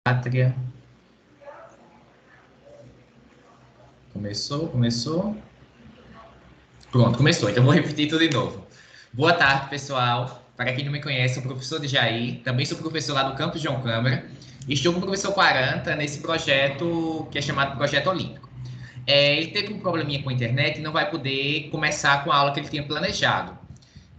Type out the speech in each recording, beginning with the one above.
Pátria. Começou. Pronto, começou. Então, vou repetir tudo de novo. Boa tarde, pessoal. Para quem não me conhece, sou o professor de Jair. Também sou professor lá do Campus João Câmara. Estou com o professor 40 nesse projeto que é chamado Projeto Olímpico. Ele teve um probleminha com a internet e não vai poder começar com a aula que ele tinha planejado.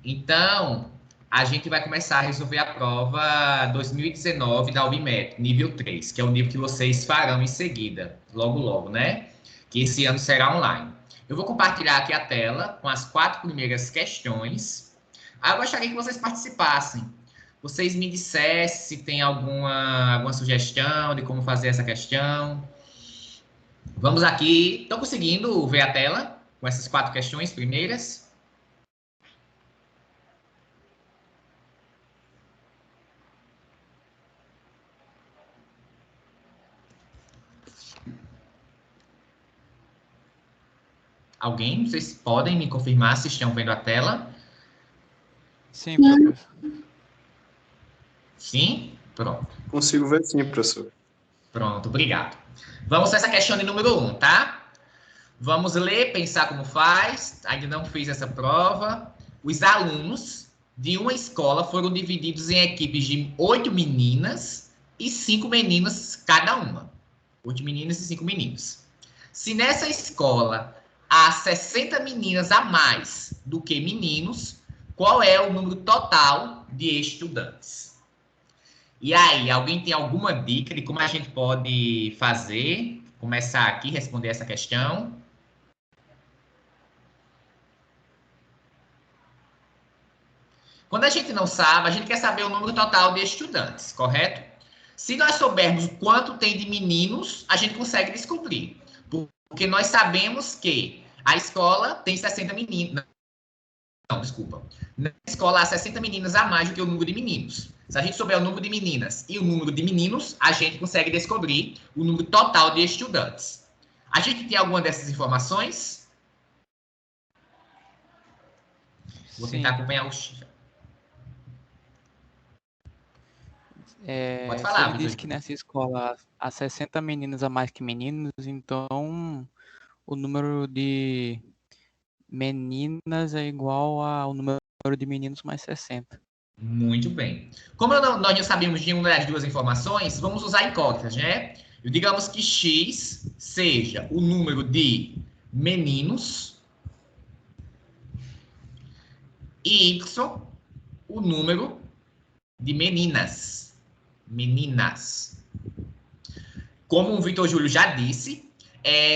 Então, a gente vai começar a resolver a prova 2019 da UBMET, nível 3, que é o nível que vocês farão em seguida, logo, logo, né? Que esse ano será online. Eu vou compartilhar aqui a tela com as 4 primeiras questões. Eu gostaria que vocês participassem. Vocês me dissessem se tem alguma sugestão de como fazer essa questão. Vamos aqui. Estão conseguindo ver a tela com essas 4 questões primeiras? Alguém? Vocês podem me confirmar se estão vendo a tela? Sim, professor. Sim? Pronto. Consigo ver sim, professor. Pronto, obrigado. Vamos nessa questão de número 1, tá? Vamos ler, pensar como faz. Ainda não fiz essa prova. Os alunos de uma escola foram divididos em equipes de 8 meninas e 5 meninos cada uma. 8 meninas e 5 meninos. Se nessa escola há 60 meninas a mais do que meninos, qual é o número total de estudantes? E aí, alguém tem alguma dica de como a gente pode fazer? Começar aqui, responder essa questão. Quando a gente não sabe, a gente quer saber o número total de estudantes, correto? Se nós soubermos quanto tem de meninos, a gente consegue descobrir. Porque nós sabemos que a escola tem 60 meninos. Não, desculpa. Na escola há 60 meninas a mais do que o número de meninos. Se a gente souber o número de meninas e o número de meninos, a gente consegue descobrir o número total de estudantes. A gente tem alguma dessas informações? Vou tentar acompanhar o... Pode falar, Se ele Vitor. disse que nessa escola há 60 meninos a mais que meninos, então o número de meninas é igual ao número de meninos mais 60. Muito bem. Como nós não sabemos de uma das duas informações, vamos usar incógnitas, né? Digamos que X seja o número de meninos e Y o número de meninas. Meninas. Como o Vitor Júlio já disse,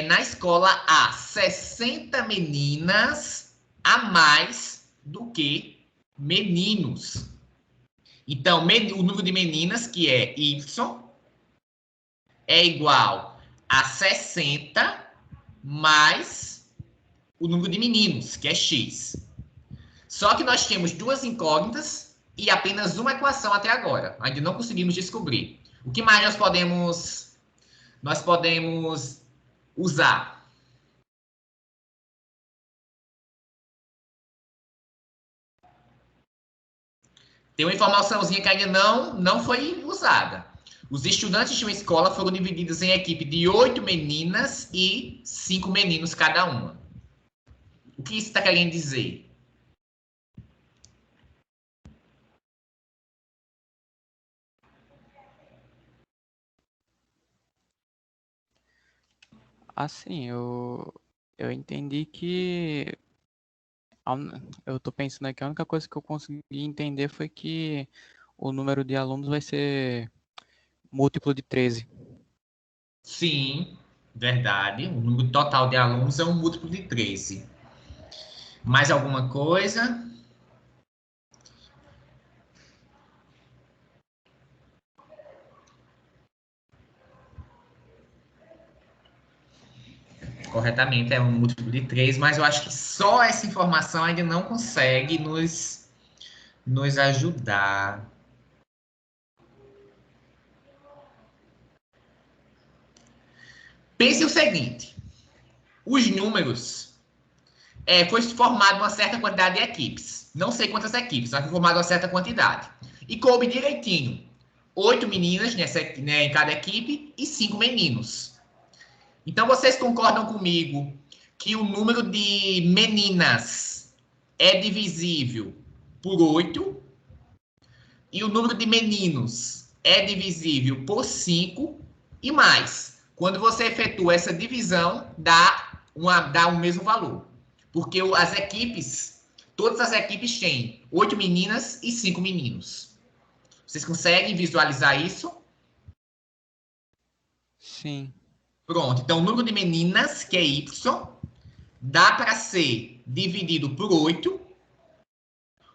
na escola há 60 meninas a mais do que meninos. Então, o número de meninas, que é Y, é igual a 60 mais o número de meninos, que é X. Só que nós temos duas incógnitas e apenas uma equação até agora. Ainda não conseguimos descobrir. O que mais nós podemos usar? Tem uma informaçãozinha que ainda não foi usada. Os estudantes de uma escola foram divididos em equipe de 8 meninas e 5 meninos cada uma. O que isso está querendo dizer? Assim, eu entendi que eu tô pensando aqui, a única coisa que eu consegui entender foi que o número de alunos vai ser múltiplo de 13. Sim, verdade. O número total de alunos é um múltiplo de 13. Mais alguma coisa? Corretamente, é um múltiplo de 3, mas eu acho que só essa informação ainda não consegue nos ajudar. Pense o seguinte, os números foi formado uma certa quantidade de equipes. Não sei quantas equipes, mas foi formado uma certa quantidade. E coube direitinho 8 meninas em cada equipe e 5 meninos. Então, vocês concordam comigo que o número de meninas é divisível por 8 e o número de meninos é divisível por 5 e mais. Quando você efetua essa divisão, dá o mesmo valor. Porque todas as equipes têm 8 meninas e 5 meninos. Vocês conseguem visualizar isso? Sim. Pronto. Então, o número de meninas, que é Y, dá para ser dividido por 8.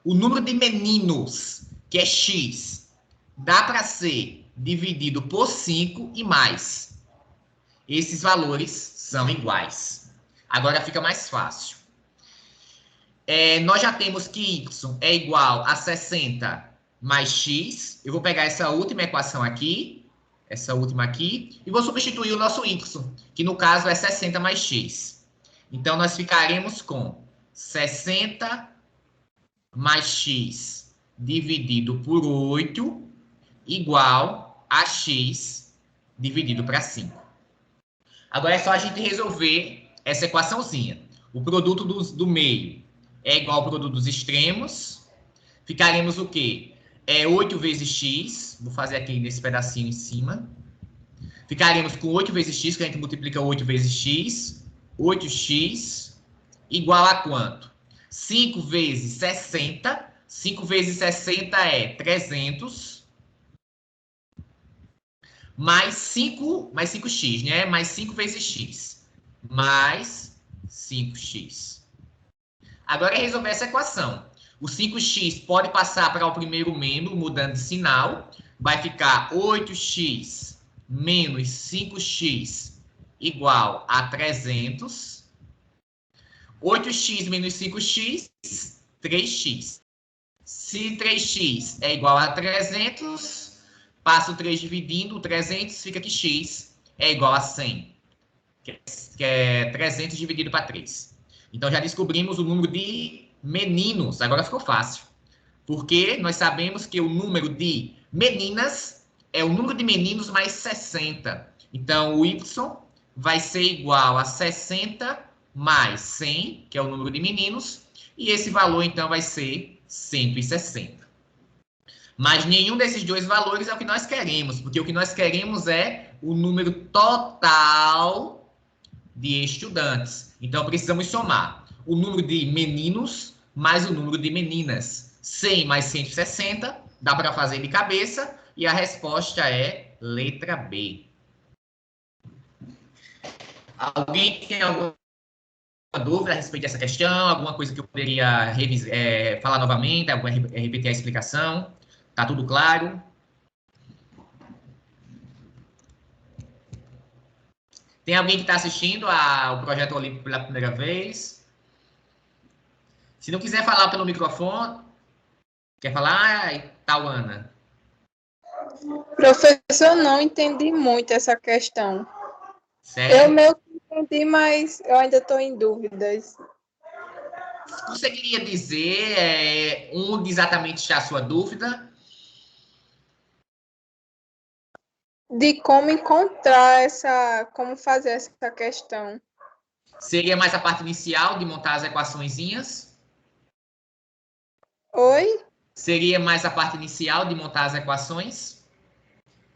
O número de meninos, que é X, dá para ser dividido por 5 e mais. Esses valores são iguais. Agora fica mais fácil. Nós já temos que Y é igual a 60 mais X. Eu vou pegar essa última equação aqui, e vou substituir o nosso Y, que no caso é 60 mais X. Então, nós ficaremos com 60 mais X dividido por 8 igual a X dividido para 5. Agora é só a gente resolver essa equaçãozinha. O produto do meio é igual ao produto dos extremos. Ficaremos o quê? 8 vezes x. Vou fazer aqui nesse pedacinho em cima. Ficaremos com 8 vezes x, que a gente multiplica 8 vezes x. 8x igual a quanto? 5 vezes 60. 5 vezes 60 é 300. Mais 5x, né? Mais 5 vezes x. Mais 5x. Agora é resolver essa equação. O 5x pode passar para o primeiro membro, mudando de sinal. Vai ficar 8x menos 5x igual a 300. 8x menos 5x, 3x. Se 3x é igual a 300, passo 3 dividindo, o 300 fica que x é igual a 100. Que é 300 dividido para 3. Então, já descobrimos o número de meninos. Agora ficou fácil. Porque nós sabemos que o número de meninas é o número de meninos mais 60. Então, o y vai ser igual a 60 mais 100, que é o número de meninos. E esse valor, então, vai ser 160. Mas nenhum desses dois valores é o que nós queremos. Porque o que nós queremos é o número total de estudantes. Então, precisamos somar o número de meninos mais o número de meninas. 100 mais 160, dá para fazer de cabeça, e a resposta é letra B. Alguém tem alguma dúvida a respeito dessa questão? Alguma coisa que eu poderia falar novamente? Repetir a explicação? Tá tudo claro? Tem alguém que está assistindo ao Projeto Olímpico pela primeira vez? Se não quiser falar pelo microfone, quer falar, Tauana? Professor, não entendi muito essa questão. Sério? Eu meio que entendi, mas eu ainda estou em dúvidas. Você queria dizer onde exatamente está a sua dúvida? De como encontrar como fazer essa questão. Seria mais a parte inicial de montar as equaçõezinhas? Oi? Seria mais a parte inicial de montar as equações?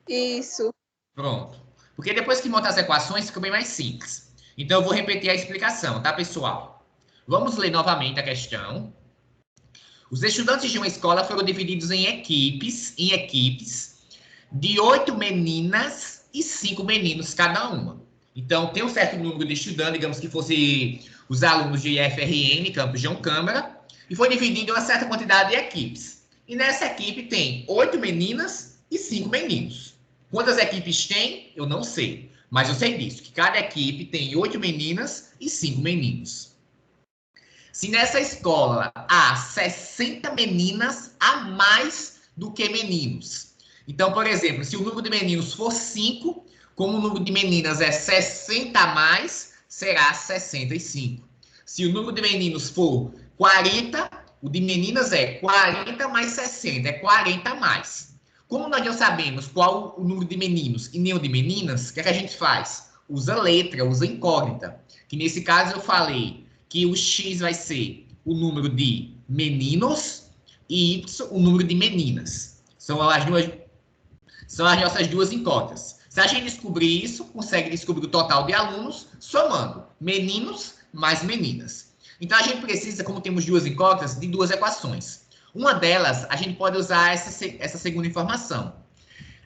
Isso. Pronto. Porque depois que montar as equações, fica bem mais simples. Então, eu vou repetir a explicação, tá, pessoal? Vamos ler novamente a questão. Os estudantes de uma escola foram divididos em equipes de 8 meninas e 5 meninos cada uma. Então, tem um certo número de estudantes, digamos que fosse os alunos de IFRN, Campus João Câmara, e foi dividido em uma certa quantidade de equipes. E nessa equipe tem 8 meninas e 5 meninos. Quantas equipes tem? Eu não sei. Mas eu sei disso, que cada equipe tem 8 meninas e 5 meninos. Se nessa escola há 60 meninas a mais do que meninos. Então, por exemplo, se o número de meninos for 5, como o número de meninas é 60 a mais, será 65. Se o número de meninos for 40, o de meninas é 40 mais 60, é 40 a mais. Como nós não sabemos qual o número de meninos e nem o de meninas, o que é que a gente faz? Usa letra, usa incógnita. Que nesse caso eu falei que o X vai ser o número de meninos e Y o número de meninas. São as nossas duas incógnitas. Se a gente descobrir isso, consegue descobrir o total de alunos somando meninos mais meninas. Então, a gente precisa, como temos duas incógnitas, de duas equações. Uma delas, a gente pode usar essa segunda informação.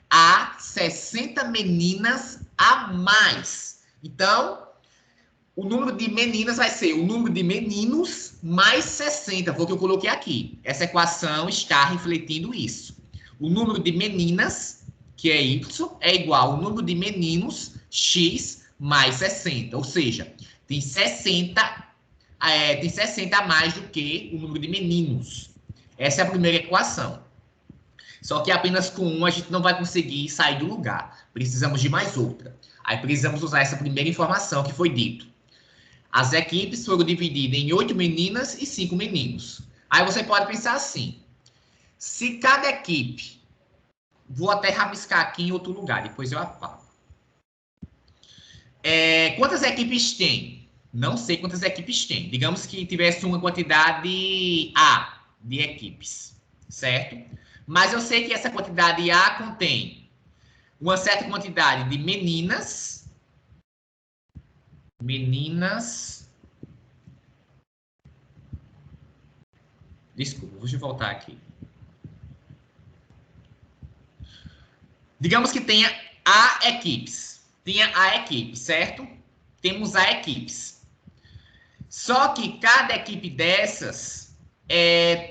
Há 60 meninas a mais. Então, o número de meninas vai ser o número de meninos mais 60, foi o que eu coloquei aqui. Essa equação está refletindo isso. O número de meninas, que é Y, é igual ao número de meninos, X, mais 60. Ou seja, tem 60 a mais do que o número de meninos. Essa é a primeira equação. Só que apenas com uma a gente não vai conseguir sair do lugar. Precisamos de mais outra. Aí precisamos usar essa primeira informação que foi dito. As equipes foram divididas em 8 meninas e 5 meninos. Aí você pode pensar assim. Se cada equipe... Vou até rabiscar aqui em outro lugar, depois eu falo. Quantas equipes tem? Não sei quantas equipes tem. Digamos que tivesse uma quantidade A de equipes, certo? Mas eu sei que essa quantidade A contém uma certa quantidade de meninas. Desculpa, deixa eu voltar aqui. Digamos que tenha A equipes. Tenha A equipes, certo? Temos A equipes. Só que cada equipe dessas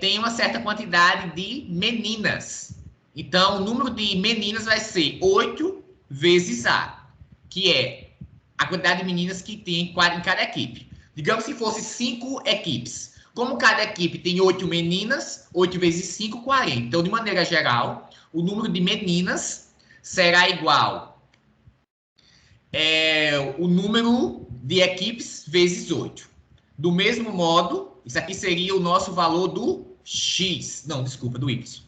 tem uma certa quantidade de meninas. Então, o número de meninas vai ser 8 vezes A, que é a quantidade de meninas que tem em cada equipe. Digamos que fosse 5 equipes. Como cada equipe tem 8 meninas, 8 vezes 5, 40. Então, de maneira geral, o número de meninas será igual o número de equipes vezes 8. Do mesmo modo, isso aqui seria o nosso valor do X. Não, desculpa, do Y.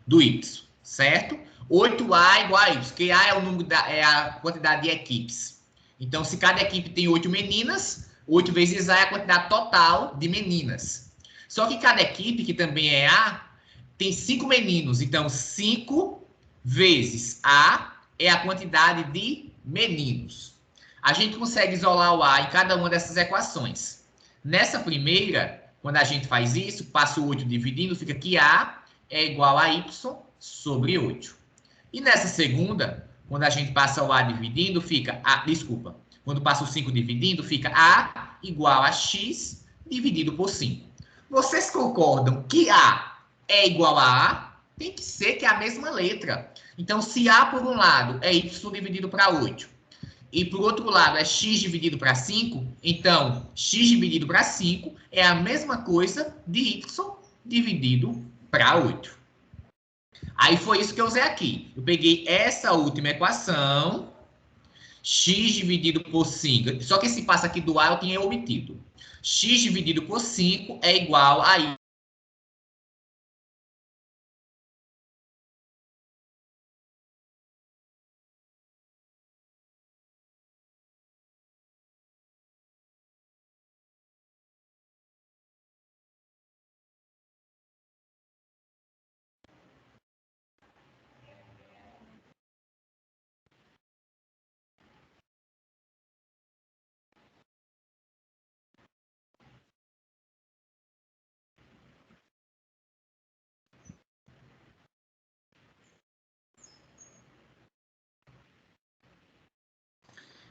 Do Y, certo? 8A igual a Y, que A é o número é a quantidade de equipes. Então, se cada equipe tem 8 meninas, 8 vezes A é a quantidade total de meninas. Só que cada equipe, que também é A, tem 5 meninos. Então, 5 vezes A é a quantidade de meninos. A gente consegue isolar o A em cada uma dessas equações. Nessa primeira, quando a gente faz isso, passa o 8 dividindo, fica que A é igual a Y sobre 8. E nessa segunda, quando a gente passa o A dividindo, fica quando passa o 5 dividindo, fica A igual a X dividido por 5. Vocês concordam que A é igual a A? Tem que ser que é a mesma letra. Então, se A por um lado é Y dividido para 8, e por outro lado é X dividido para 5, então X dividido para 5 é a mesma coisa de Y dividido para 8. Aí foi isso que eu usei aqui. Eu peguei essa última equação, X dividido por 5, só que esse passo aqui do A eu tinha obtido. X dividido por 5 é igual a Y.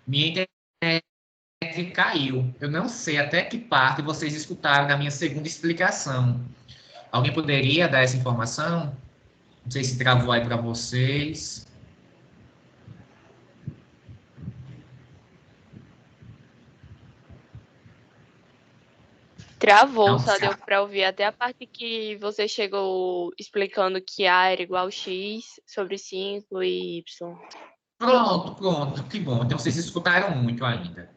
Minha internet caiu. Eu não sei até que parte vocês escutaram da minha segunda explicação. Alguém poderia dar essa informação? Não sei se travou aí para vocês. Travou, Não, só deu sabe? para ouvir até a parte que você chegou explicando que A era igual a X sobre 5 e Y. Pronto, que bom. Então vocês escutaram muito ainda.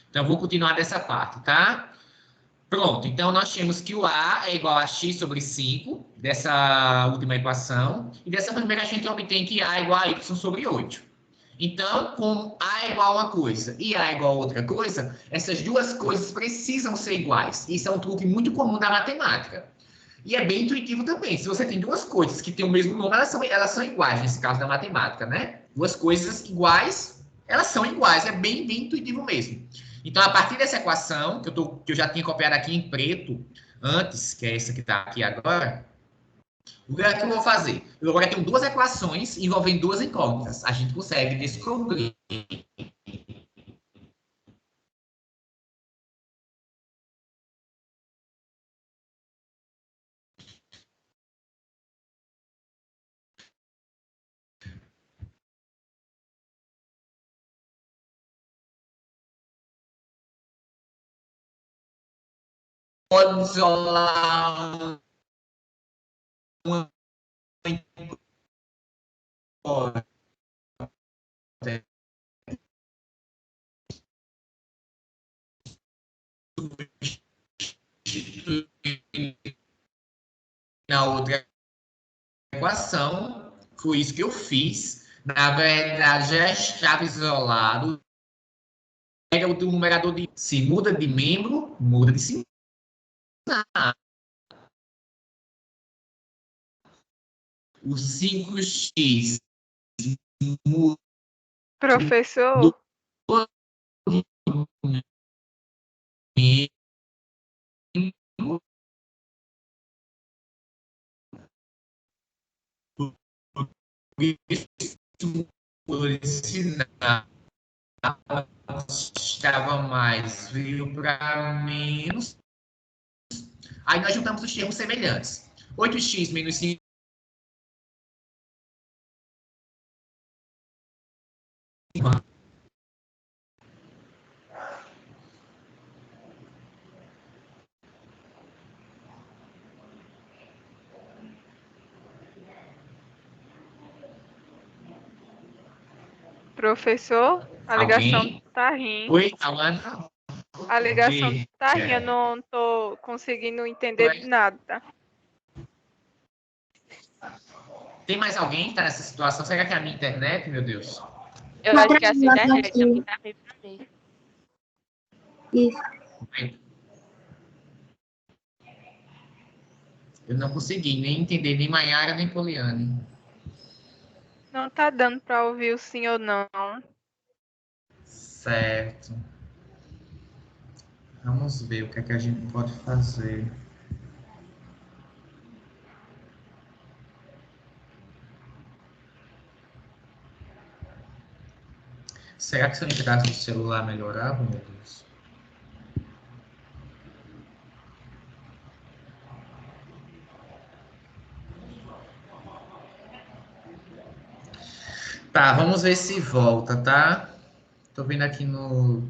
Então eu vou continuar dessa parte, tá? Pronto, então nós temos que o A é igual a x sobre 5, dessa última equação, e dessa primeira a gente obtém que A é igual a y sobre 8. Então, como A é igual a uma coisa e A é igual a outra coisa, essas duas coisas precisam ser iguais. Isso é um truque muito comum da matemática. E é bem intuitivo também. Se você tem duas coisas que têm o mesmo nome, elas são iguais, nesse caso da matemática, né? Duas coisas iguais, elas são iguais. É bem intuitivo mesmo. Então, a partir dessa equação, que eu já tinha copiado aqui em preto antes, que é essa que está aqui agora, o que é que eu vou fazer? Eu agora tenho duas equações envolvendo duas incógnitas. A gente consegue descobrir pode isolar uma incógnita na outra equação. Foi isso que eu fiz. Na verdade, já estava isolado. Pega o numerador de... Se muda de membro, muda de signo. O 5x muda Professor, de membro. Por ensinar, estava mais, veio para menos. Aí nós juntamos os termos semelhantes. 8x menos 5. professor, a ligação Alguém? tá rindo. Oi, falando? A ligação Veja. tá rindo, eu não tô conseguindo entender nada. Tem mais alguém que está nessa situação? Será que é a minha internet, meu Deus? Eu acho que é a sua internet, é o que tá bem pra mim. Isso. Eu não consegui nem entender nem Maiara nem Poliane. Não tá dando pra ouvir o sim ou não. Certo. Vamos ver o que é que a gente pode fazer. Será que se eu entrasse no celular melhorava, meu Deus? Tá, vamos ver se volta, tá? Tô vendo aqui no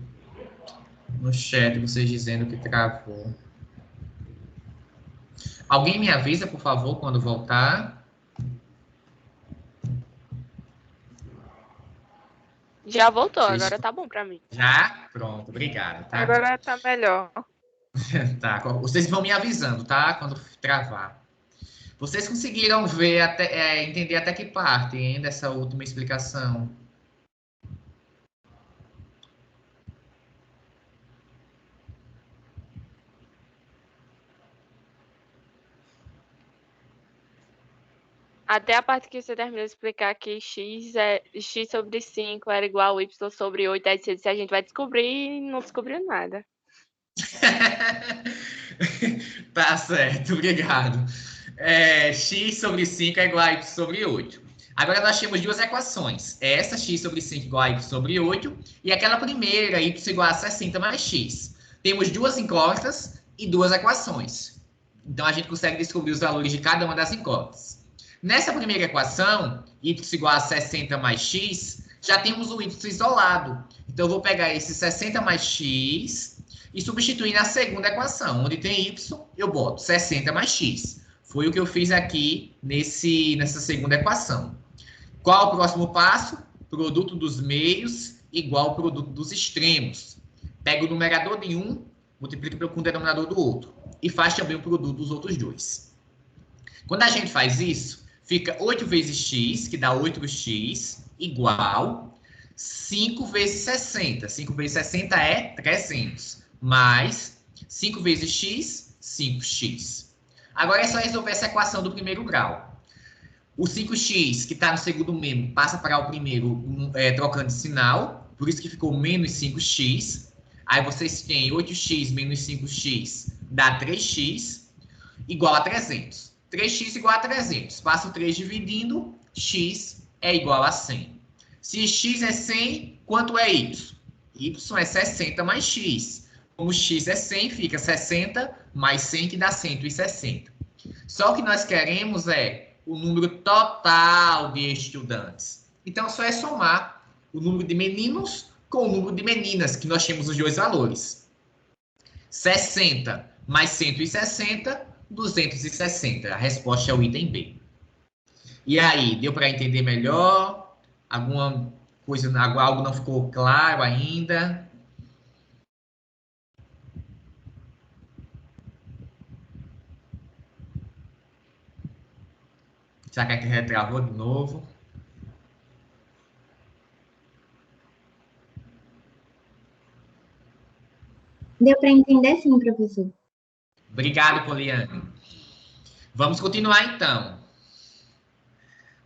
chat vocês dizendo que travou. Alguém me avisa, por favor, quando voltar? Já voltou, Vocês- agora tá bom pra mim. Já? Pronto, obrigado, tá? Agora tá melhor. Tá, vocês vão me avisando, tá? Quando travar. Vocês conseguiram ver entender até que parte, hein, dessa última explicação? Até a parte que você terminou de explicar que x sobre 5 era igual a y sobre 8, aí você disse, a gente vai descobrir e não descobriu nada. Tá certo, obrigado. X sobre 5 é igual a y sobre 8. Agora nós temos duas equações. Essa, x sobre 5 igual a y sobre 8, e aquela primeira, y igual a 60 mais x. Temos duas incógnitas e duas equações. Então, a gente consegue descobrir os valores de cada uma das incógnitas. Nessa primeira equação, y igual a 60 mais x, já temos o y isolado. Então, eu vou pegar esse 60 mais x e substituir na segunda equação, onde tem y, eu boto 60 mais x. Foi o que eu fiz aqui nessa segunda equação. Qual o próximo passo? Produto dos meios igual ao produto dos extremos. Pego o numerador de um multiplica com o denominador do outro. E faz também o produto dos outros dois. Quando a gente faz isso, fica 8 vezes x, que dá 8x, igual 5 vezes 60. 5 vezes 60 é 300. Mais 5 vezes x, 5x. Agora é só resolver essa equação do primeiro grau. O 5x, que está no segundo membro, passa para o primeiro trocando de sinal. Por isso que ficou menos 5x. Aí vocês têm 8x menos 5x dá 3x, igual a 300. 3x igual a 300. Passa o 3 dividindo, x é igual a 100. Se x é 100, quanto é y? Y é 60 mais x. Como x é 100, fica 60 mais 100, que dá 160. Só o que nós queremos é o número total de estudantes. Então, só é somar o número de meninos com o número de meninas, que nós temos os dois valores. 60 mais 160, 260. A resposta é o item B. E aí, deu para entender melhor? Alguma coisa, algo não ficou claro ainda? Será que a internet travou de novo? Deu para entender sim, professor. Obrigado, Poliane. Vamos continuar, então.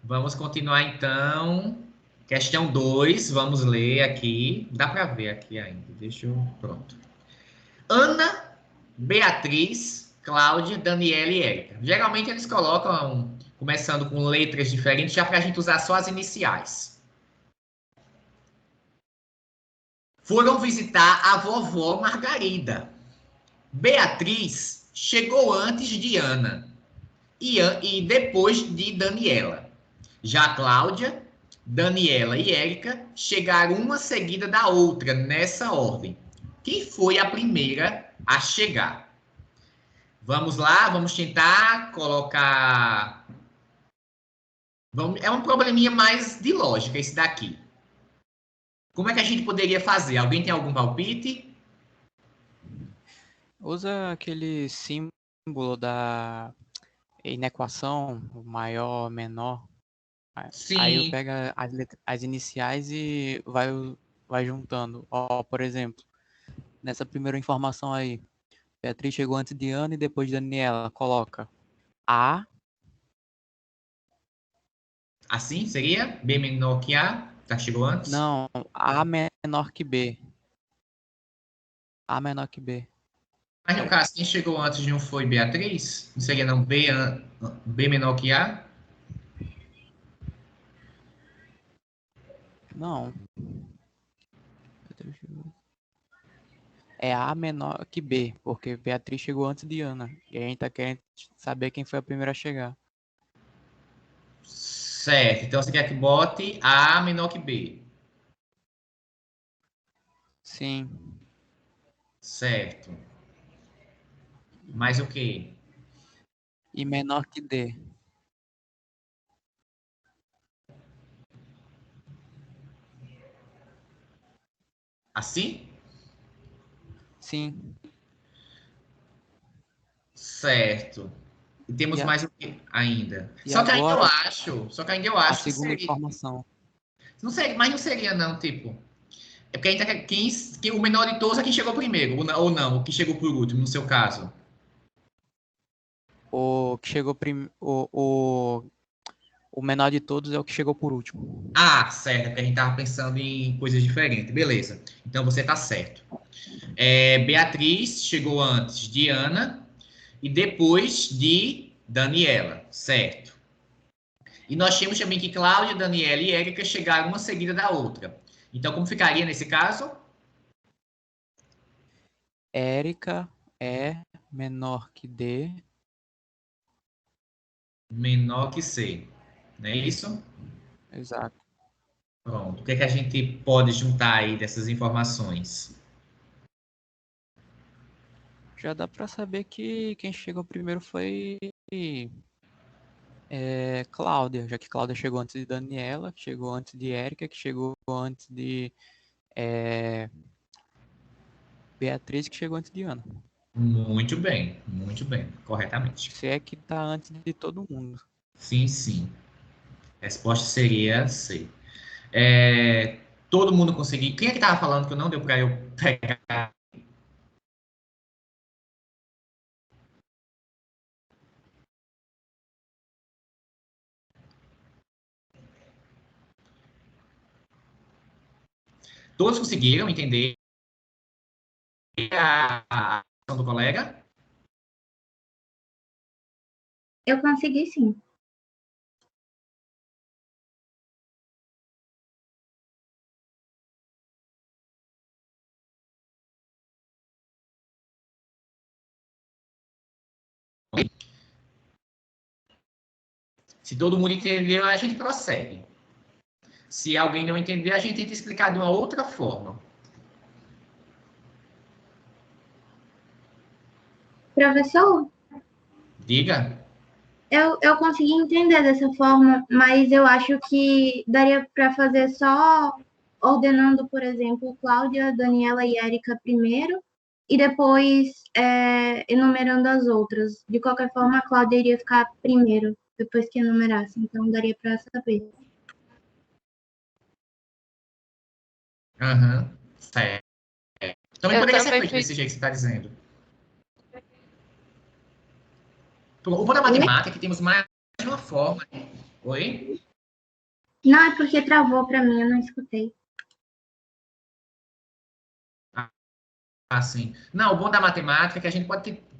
Vamos continuar, então. Questão 2, vamos ler aqui. Dá para ver aqui ainda. Deixa eu... Pronto. Ana, Beatriz, Cláudia, Daniela e Érica. Geralmente eles colocam, começando com letras diferentes, já para a gente usar só as iniciais. Foram visitar a vovó Margarida. Beatriz chegou antes de Ana e depois de Daniela. Já Cláudia, Daniela e Érica chegaram uma seguida da outra nessa ordem. Quem foi a primeira a chegar? Vamos lá, vamos tentar colocar... É um probleminha mais de lógica esse daqui. Como é que a gente poderia fazer? Alguém tem algum palpite? Usa aquele símbolo da inequação, o maior, menor. Aí eu Sim. pego as iniciais e vai juntando. Ó, por exemplo, nessa primeira informação aí, Beatriz chegou antes de Ana e depois de Daniela. Coloca A. Assim seria? B menor que A? Tá, chegou antes? Não, A menor que B. A menor que B. Mas no caso, quem chegou antes não foi Beatriz? Não seria não B menor que A? Não. É A menor que B, porque Beatriz chegou antes de Ana. E a gente tá querendo saber quem foi a primeira a chegar. Certo. Então você quer que bote A menor que B. Sim. Certo. Mais o quê? E menor que D. Assim? Sim. Certo. E temos E, mais o quê ainda? e Só que ainda eu agora, a acho que segunda seria. informação. Não seria, mas não seria, não, tipo. É porque ainda o menor de todos é quem chegou primeiro, ou não, o que chegou por último, no seu caso. O que chegou o menor de todos é o que chegou por último. Ah, certo, é porque a gente tava pensando em coisas diferentes. Beleza. Então você tá certo. Beatriz chegou antes de Ana e depois de Daniela, certo. E nós temos também que Cláudia, Daniela e Érica chegaram uma seguida da outra. Então, como ficaria nesse caso? Érica é menor que D. Menor que C. Não é isso? Exato. Pronto. O que é que a gente pode juntar aí dessas informações? Já dá para saber que quem chegou primeiro foi Cláudia, já que Cláudia chegou antes de Daniela, que chegou antes de Érica, que chegou antes de Beatriz que chegou antes de Ana. Muito bem, corretamente. Você é que tá antes de todo mundo. Sim, sim. A resposta seria C. Todo mundo conseguiu. Quem é que estava falando que não deu para eu pegar? Todos conseguiram entender a questão do colega? Eu consegui sim. Se todo mundo entendeu, a gente prossegue. Se alguém não entender, a gente tenta explicar de uma outra forma. Professor, Diga. eu consegui entender dessa forma, mas eu acho que daria para fazer só ordenando, por exemplo, Cláudia, Daniela e Érica primeiro, e depois enumerando as outras. De qualquer forma, a Cláudia iria ficar primeiro, depois que enumerasse, então daria para saber. Aham, certo. Também Eu poderia ser também feito fiz. desse jeito que você está dizendo. O bom da matemática é que temos mais de uma forma. Oi? Não, é porque travou para mim, eu não escutei. Sim. Não, o bom da matemática é que a gente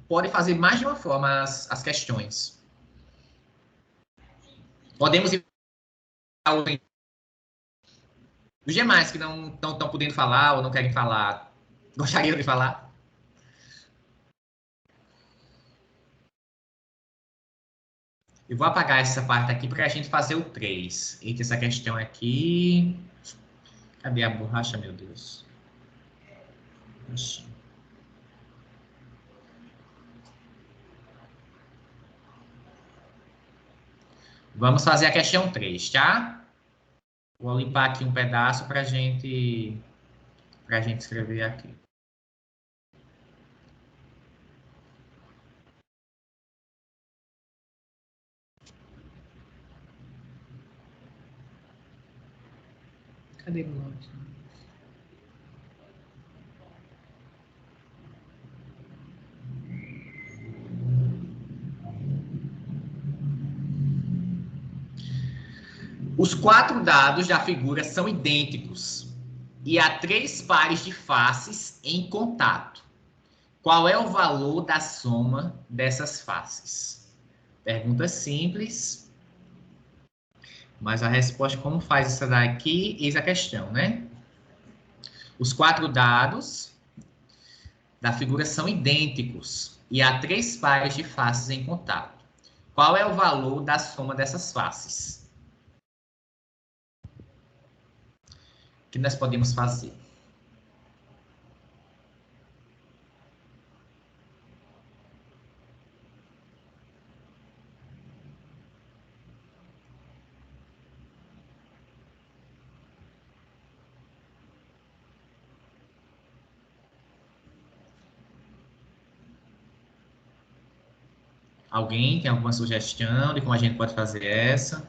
pode fazer mais de uma forma as questões. Podemos ir os demais que não estão podendo falar ou não querem falar, gostariam de falar? Eu vou apagar essa parte aqui para a gente fazer o 3. Eita, essa questão aqui. Cadê a borracha, meu Deus? Achei. Vamos fazer a questão 3, tá? Vou limpar aqui um pedaço para a gente escrever aqui. Cadê o nome? Os 4 dados da figura são idênticos e há 3 pares de faces em contato. Qual é o valor da soma dessas faces? Pergunta simples, mas a resposta, como faz essa daqui, eis a questão, né? Os 4 dados da figura são idênticos e há 3 pares de faces em contato. Qual é o valor da soma dessas faces? O que nós podemos fazer? Alguém tem alguma sugestão de como a gente pode fazer essa?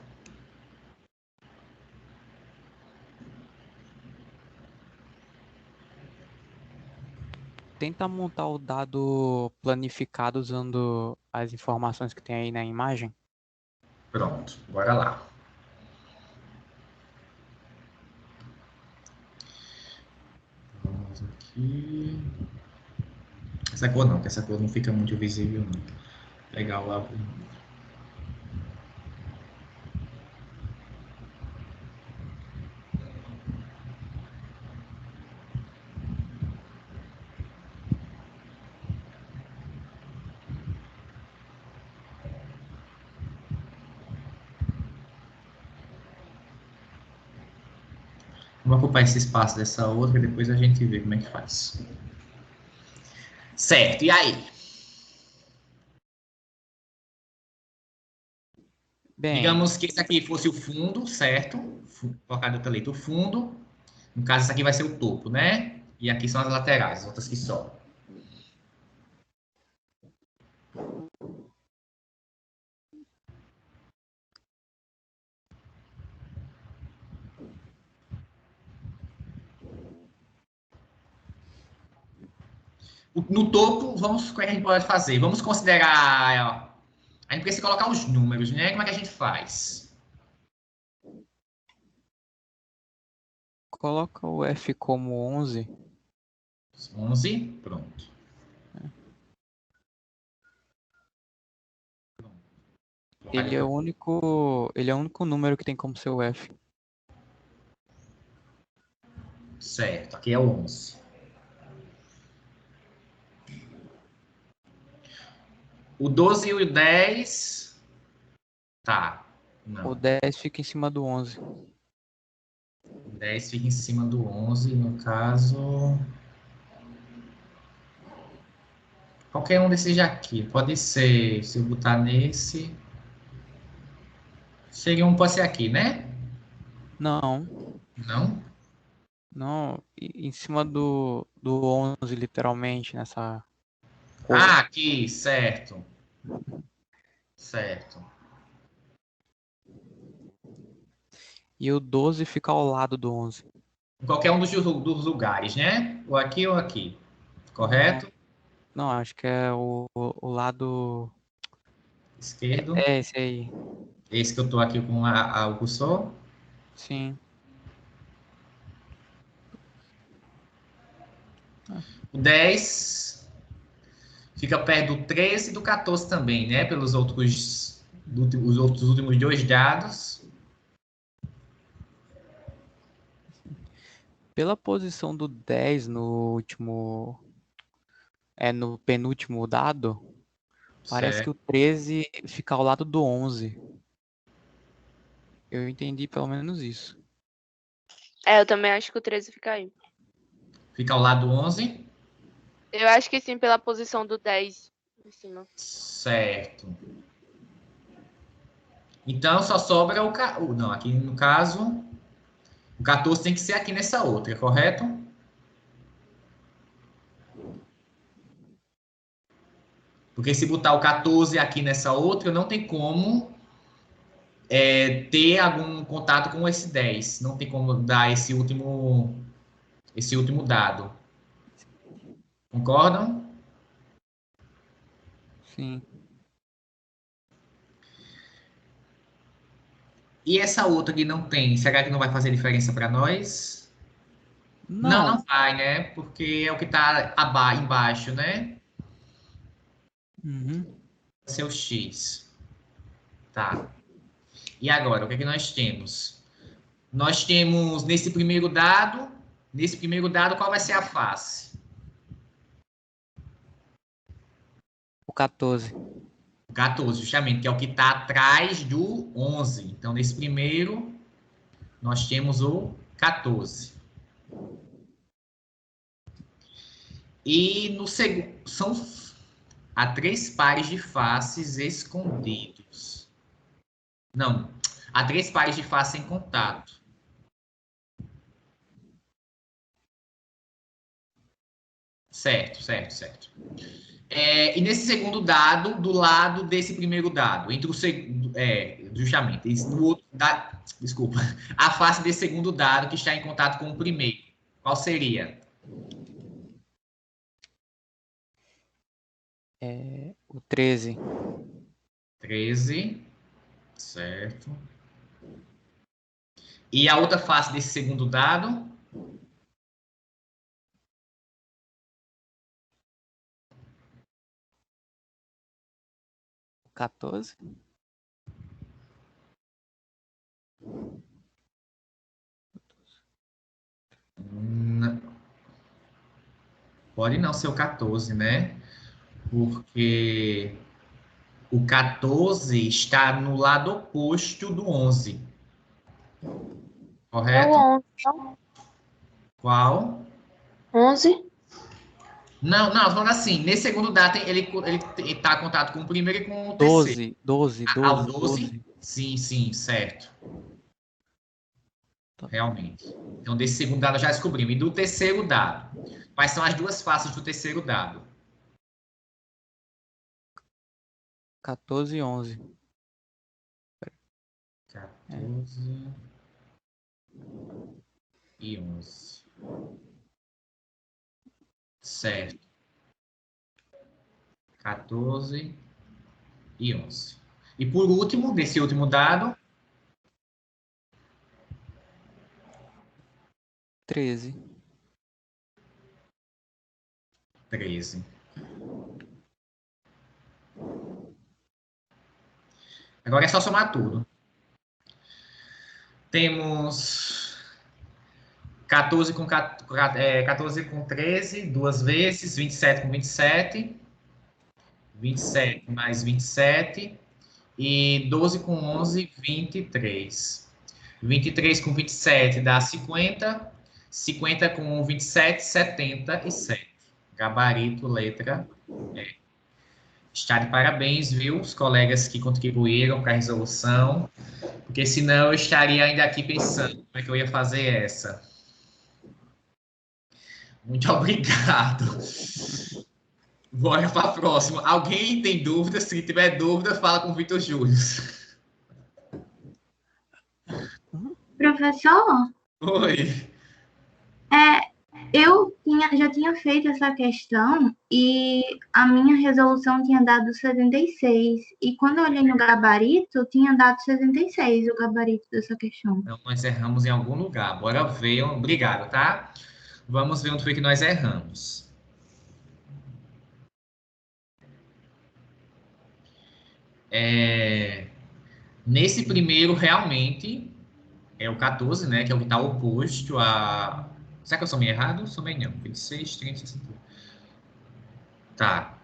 Tenta montar o dado planificado usando as informações que tem aí na imagem. Pronto, bora lá. Vamos aqui. Essa cor não, porque essa cor não fica muito visível, não. Legal lá. Vamos ocupar esse espaço dessa outra e depois a gente vê como é que faz. Certo, e aí? Bem, Digamos que esse aqui fosse o fundo, certo? Colocar de outra letra, o fundo. No caso, esse aqui vai ser o topo, né? E aqui são as laterais, as outras que sobram. No topo, como é que a gente pode fazer? Vamos considerar... Ó, a gente precisa colocar os números, né? Como é que a gente faz? Coloca o F como 11. 11, pronto. Ele é o único número que tem como ser o F. Certo, aqui é o 11. O 12 e o 10... Tá. Não. O 10 fica em cima do 11. O 10 fica em cima do 11, no caso... Qualquer um desses aqui. Pode ser, se eu botar nesse... Seria um, pode ser aqui, né? Não, Não? não. Em cima do 11, literalmente, nessa cor. Ah, aqui, certo. Certo. E o 12 fica ao lado do 11. Em qualquer um dos lugares, né? Ou aqui. Correto? Não, acho que é o lado... Esquerdo. É esse aí. Esse que eu tô aqui com o cursor. Sim. O 10 fica perto do 13 e do 14 também, né? Pelos os últimos dois dados. Pela posição do 10 no último... no penúltimo dado, parece que Certo. o 13 fica ao lado do 11. Eu entendi pelo menos isso. Eu também acho que o 13 fica aí. Fica ao lado do 11. Eu acho que sim, pela posição do 10 em cima. Certo. Então, só sobra não, aqui no caso, o 14 tem que ser aqui nessa outra, correto? Porque se botar o 14 aqui nessa outra, não tem como ter algum contato com esse 10. Não tem como dar esse último dado. Concordam? Sim. E essa outra que não tem, será que não vai fazer diferença para nós? Não vai, né? Porque é o que está embaixo, né? Uhum. Seu X. Tá. E agora, o que é que nós temos? Nós temos nesse primeiro dado, qual vai ser a face? O 14. O 14, justamente, que é o que está atrás do 11. Então, nesse primeiro, nós temos o 14. E no segundo, há 3 pares de faces escondidos. Não, há 3 pares de faces em contato. Certo. E nesse segundo dado, do lado desse primeiro dado, entre o segundo, justamente, no outro desculpa, a face desse segundo dado que está em contato com o primeiro, qual seria? O 13. 13, certo. E a outra face desse segundo dado? O 14. Não. Pode não ser o 14, né? Porque o 14 está no lado oposto do 11. Correto? É o 11, não? Qual? 11? Não, falando assim, nesse segundo dado, ele está em contato com o primeiro e com o terceiro. 12. O 12? Sim, certo. Tá. realmente. Então, desse segundo dado já descobrimos. E do terceiro dado? Quais são as duas faces do terceiro dado? 14 e 11. 14 e 11. Certo. 14 e 11. E por último, desse último dado, 13. 13. Agora é só somar tudo. Temos 14 com 13, duas vezes, 27 com 27, 27 mais 27, e 12 com 11, 23. 23 com 27 dá 50, 50 com 27, 77. Gabarito, letra E. Está de parabéns, viu, os colegas que contribuíram para a resolução, porque senão eu estaria ainda aqui pensando como é que eu ia fazer essa. Muito obrigado. Bora para a próxima. Alguém tem dúvida? Se tiver dúvida, fala com o Vitor Júlio. Professor, Oi. eu já tinha feito essa questão e a minha resolução tinha dado 76. E quando eu olhei no gabarito, tinha dado 66 o gabarito dessa questão. Então, nós erramos em algum lugar. Bora ver. Obrigado, tá? Vamos ver onde foi que nós erramos. Nesse primeiro, realmente, é o 14, né? Que é o que está oposto a... Será que eu somei errado? Somei não. 26, 30, 60. Tá.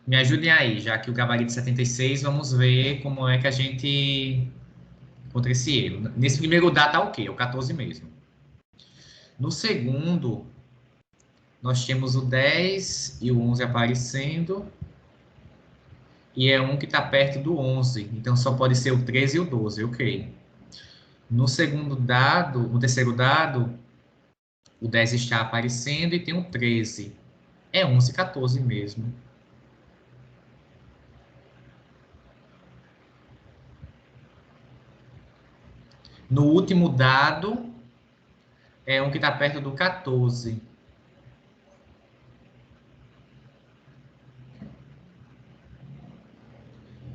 Me ajudem aí, já que o gabarito 76, vamos ver como é que a gente encontra esse erro. Nesse primeiro dado tá o quê? O 14 mesmo. No segundo, nós temos o 10 e o 11 aparecendo. E é um que está perto do 11. Então, só pode ser o 13 e o 12, ok. No segundo dado, no terceiro dado, o 10 está aparecendo e tem o 13. É 11 e 14 mesmo. No último dado, é um que está perto do 14.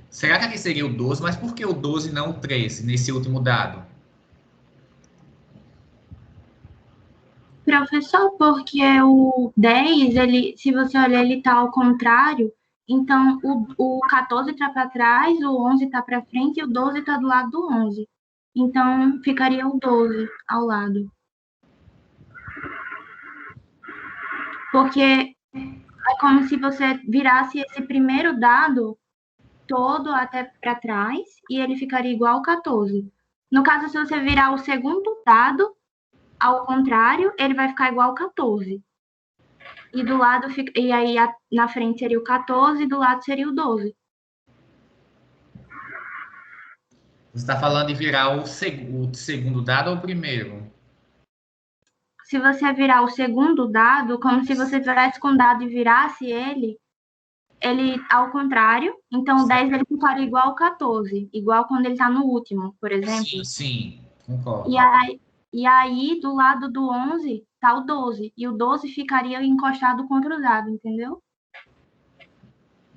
Será que aqui seria o 12? Mas por que o 12 e não o 13 nesse último dado? Professor, porque o 10, ele, se você olhar, ele está ao contrário. Então, o 14 está para trás, o 11 está para frente e o 12 está do lado do 11. Então, ficaria o 12 ao lado. Porque é como se você virasse esse primeiro dado todo até para trás e ele ficaria igual ao 14. No caso, se você virar o segundo dado ao contrário, ele vai ficar igual ao 14. E do lado fica, e aí na frente seria o 14 e do lado seria o 12. Você está falando de virar o segundo dado ou o primeiro? Se você virar o segundo dado, como se você tivesse com o dado e virasse ele ao contrário, então o 10 ele ficaria igual ao 14, igual quando ele está no último, por exemplo. Sim, sim, concordo. E aí, do lado do 11, tá o 12. E o 12 ficaria encostado contra o dado, entendeu?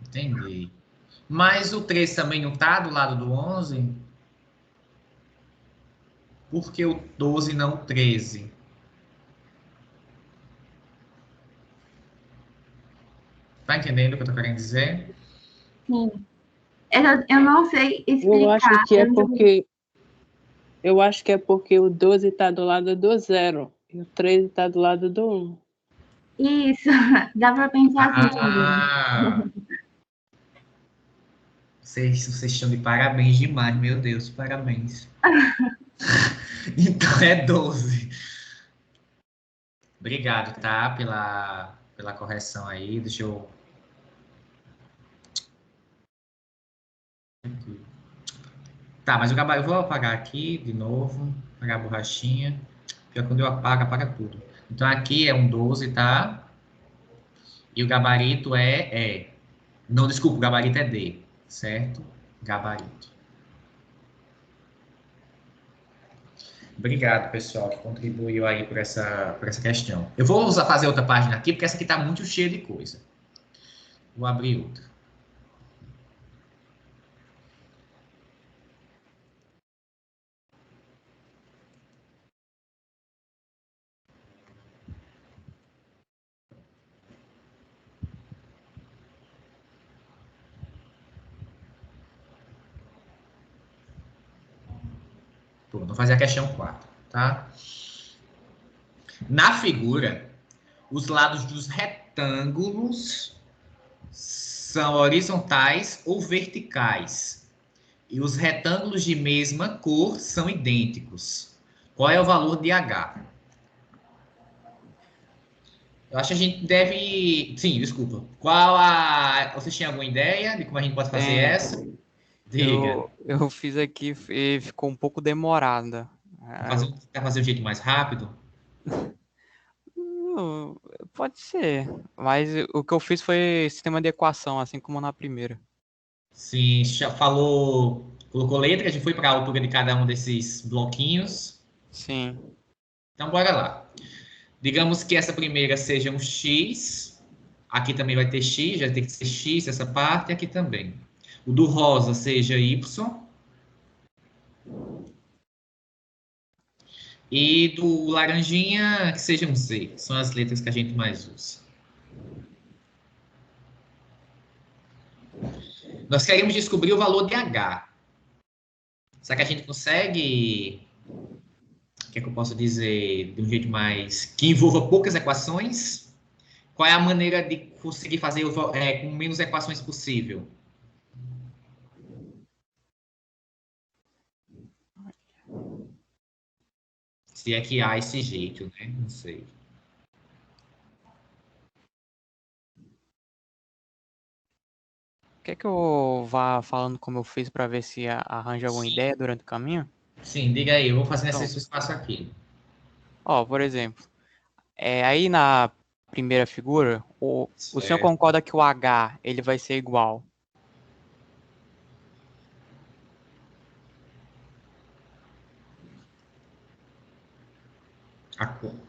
Entendi. Mas o 13 também não está do lado do 11? Por que o 12 e não o 13? Tá entendendo o que eu tô querendo dizer? Sim. Eu não sei explicar. Eu acho que é porque o 12 está do lado do 0 e o 13 está do lado do 1. Isso, dá para pensar assim também. Vocês estão de parabéns demais, meu Deus, parabéns. Então é 12. Obrigado, tá? Pela correção aí. Deixa eu. Tá, mas o gabarito, eu vou apagar aqui de novo, apagar a borrachinha. Pior que quando eu apago, apaga tudo. Então aqui é um 12, tá? E o gabarito Não, desculpa, o gabarito é D, certo? Gabarito. Obrigado, pessoal, que contribuiu aí por essa questão. Eu vou fazer outra página aqui, porque essa aqui está muito cheia de coisa. Vou abrir outra. Pronto, vou fazer a questão 4, tá? Na figura, os lados dos retângulos são horizontais ou verticais. E os retângulos de mesma cor são idênticos. Qual é o valor de H? Eu acho que a gente deve... Sim, desculpa. Vocês têm alguma ideia de como a gente pode fazer essa? Diga. Eu fiz aqui e ficou um pouco demorada. Quer fazer o jeito mais rápido? Pode ser, mas o que eu fiz foi sistema de equação, assim como na primeira. Sim, já falou... Colocou letra, a gente foi para a altura de cada um desses bloquinhos. Sim. Então, bora lá. Digamos que essa primeira seja um X. Aqui também vai ter X, já tem que ser X essa parte, aqui também. O do rosa seja Y. E do laranjinha, que seja um Z. São as letras que a gente mais usa. Nós queremos descobrir o valor de H. Será que a gente consegue... O que é que eu posso dizer de um jeito mais... que envolva poucas equações? Qual é a maneira de conseguir fazer com menos equações possível? Se é que há esse jeito, né? Não sei. Quer que eu vá falando como eu fiz para ver se arranja alguma ideia durante o caminho? Sim, diga aí. Eu vou fazer Então, esse espaço aqui. ó, por exemplo, aí na primeira figura, o senhor Certo. concorda que o H ele vai ser igual?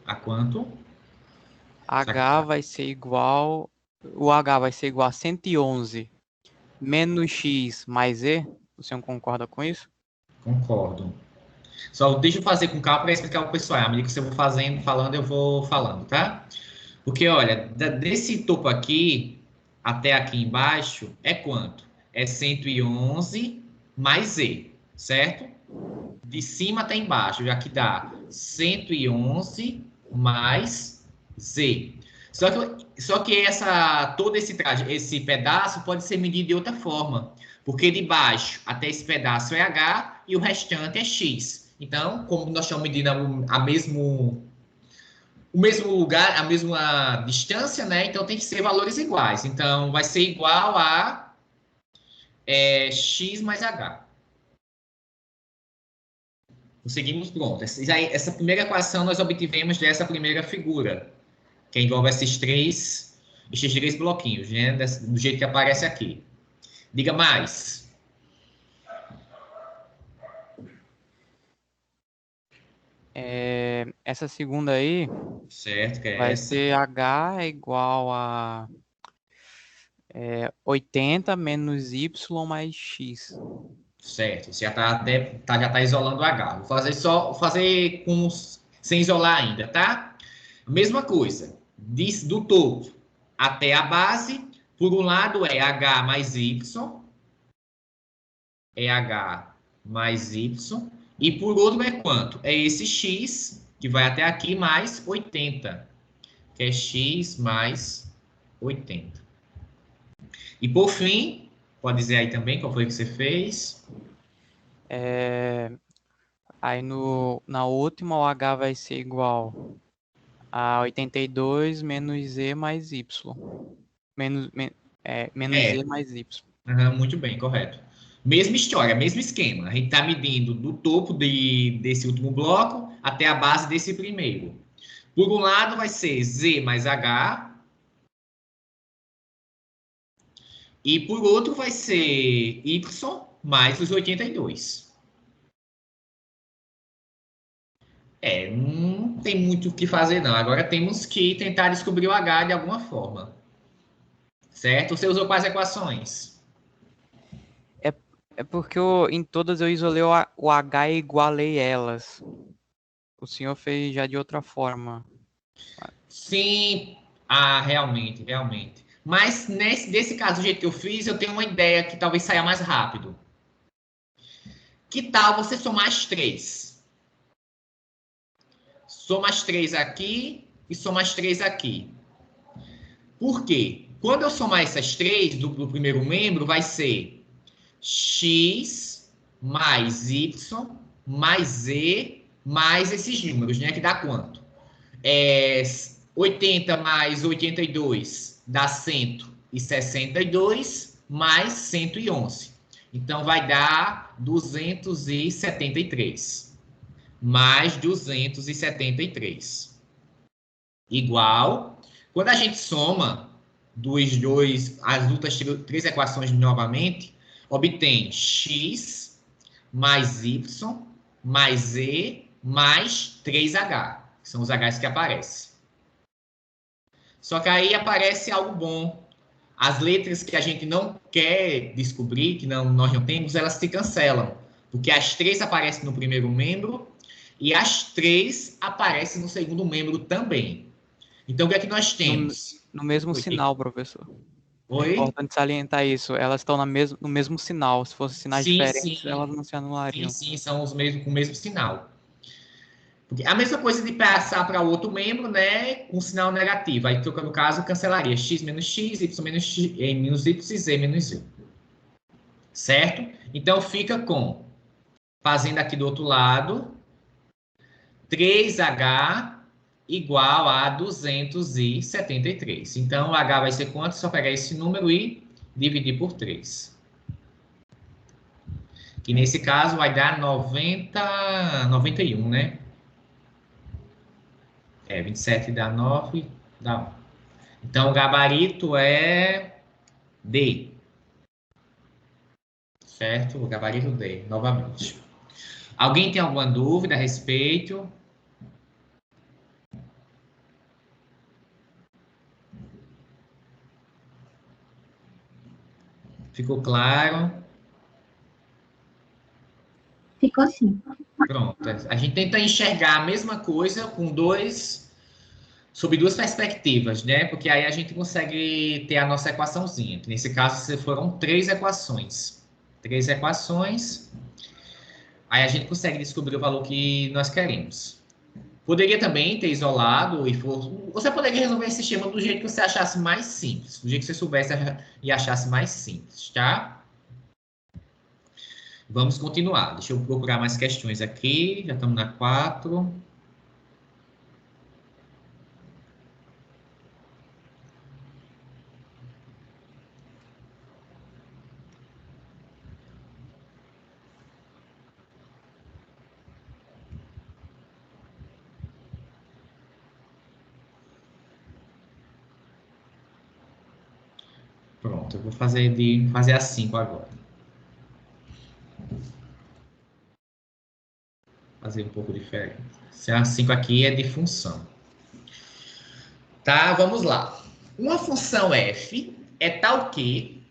A quanto? H vai ser igual... O H vai ser igual a 111 menos X mais E? O senhor concorda com isso? Concordo. Só deixa eu fazer com calma para explicar para o pessoal. À medida que você for falando, eu vou falando, tá? Porque, olha, desse topo aqui até aqui embaixo é quanto? É 111 mais E, certo? De cima até embaixo, já que dá 111 mais Z. Só que todo esse pedaço pode ser medido de outra forma. Porque de baixo até esse pedaço é H e o restante é X. Então, como nós estamos medindo o mesmo lugar, a mesma distância, né? Então tem que ser valores iguais. Então vai ser igual a X mais H. Conseguimos, pronto. Essa primeira equação nós obtivemos dessa primeira figura, que envolve esses três bloquinhos, né? Do jeito que aparece aqui. Diga mais. Essa segunda aí Certo, que é vai essa. ser H é igual a 80 menos Y mais X. Certo, você já tá isolando o H. Vou fazer sem isolar ainda, tá? Mesma coisa, do topo até a base, por um lado é H mais Y, e por outro é quanto? É esse X, que vai até aqui, mais 80, que é X mais 80. E por fim, pode dizer aí também qual foi que você fez? Aí na última o H vai ser igual a 82 menos Z mais Y. Menos Z mais Y. Muito bem, correto. Mesma história, mesmo esquema. A gente está medindo do topo desse último bloco até a base desse primeiro. Por um lado, vai ser Z mais H. E por outro, vai ser Y mais os 82. Não tem muito o que fazer, não. Agora temos que tentar descobrir o H de alguma forma. Certo? Você usou quais equações? É porque em todas eu isolei o H e igualei elas. O senhor fez já de outra forma. Sim. Realmente. Mas desse caso, do jeito que eu fiz, eu tenho uma ideia que talvez saia mais rápido. Que tal você somar as 3? Soma as 3 aqui e soma as 3 aqui. Por quê? Quando eu somar essas 3 do primeiro membro, vai ser x mais y mais z mais esses números, né? Que dá quanto? 80 mais 82 dá 162 mais 111. Então, vai dar 273. Mais 273. Igual. Quando a gente soma as outras 3 equações novamente, obtém x mais y mais z mais 3h, que são os h's que aparecem. Só que aí aparece algo bom. As letras que a gente não quer descobrir, que nós não temos, elas se cancelam. Porque as 3 aparecem no primeiro membro e as 3 aparecem no segundo membro também. Então, o que é que nós temos? No mesmo sinal, professor. Oi? É importante salientar isso. Elas estão no mesmo sinal. Se fossem sinais diferentes, elas não se anulariam. Sim, são os mesmos, com o mesmo sinal. Porque a mesma coisa de passar para outro membro, né, com sinal negativo. Aí, no caso, cancelaria x menos x, y menos x, menos y e z menos z. Certo? Então, fica com, fazendo aqui do outro lado, 3h igual a 273. Então, o h vai ser quanto? Só pegar esse número e dividir por 3. Que nesse caso vai dar 91, né? 27 dá 9, dá 1. Então, o gabarito é D. Certo? O gabarito D, novamente. Alguém tem alguma dúvida a respeito? Ficou claro? Ficou sim. Pronto. A gente tenta enxergar a mesma coisa sob duas perspectivas, né? Porque aí a gente consegue ter a nossa equaçãozinha. Nesse caso, foram 3 equações. 3 equações. Aí a gente consegue descobrir o valor que nós queremos. Poderia também ter isolado você poderia resolver esse esquema do jeito que você achasse mais simples. Do jeito que você soubesse e achasse mais simples, tá? Vamos continuar. Deixa eu procurar mais questões aqui. Já estamos na 4. Pronto, eu vou fazer a 5 agora. Fazer um pouco diferente. A 5 aqui é de função. Tá, vamos lá. Uma função f é tal que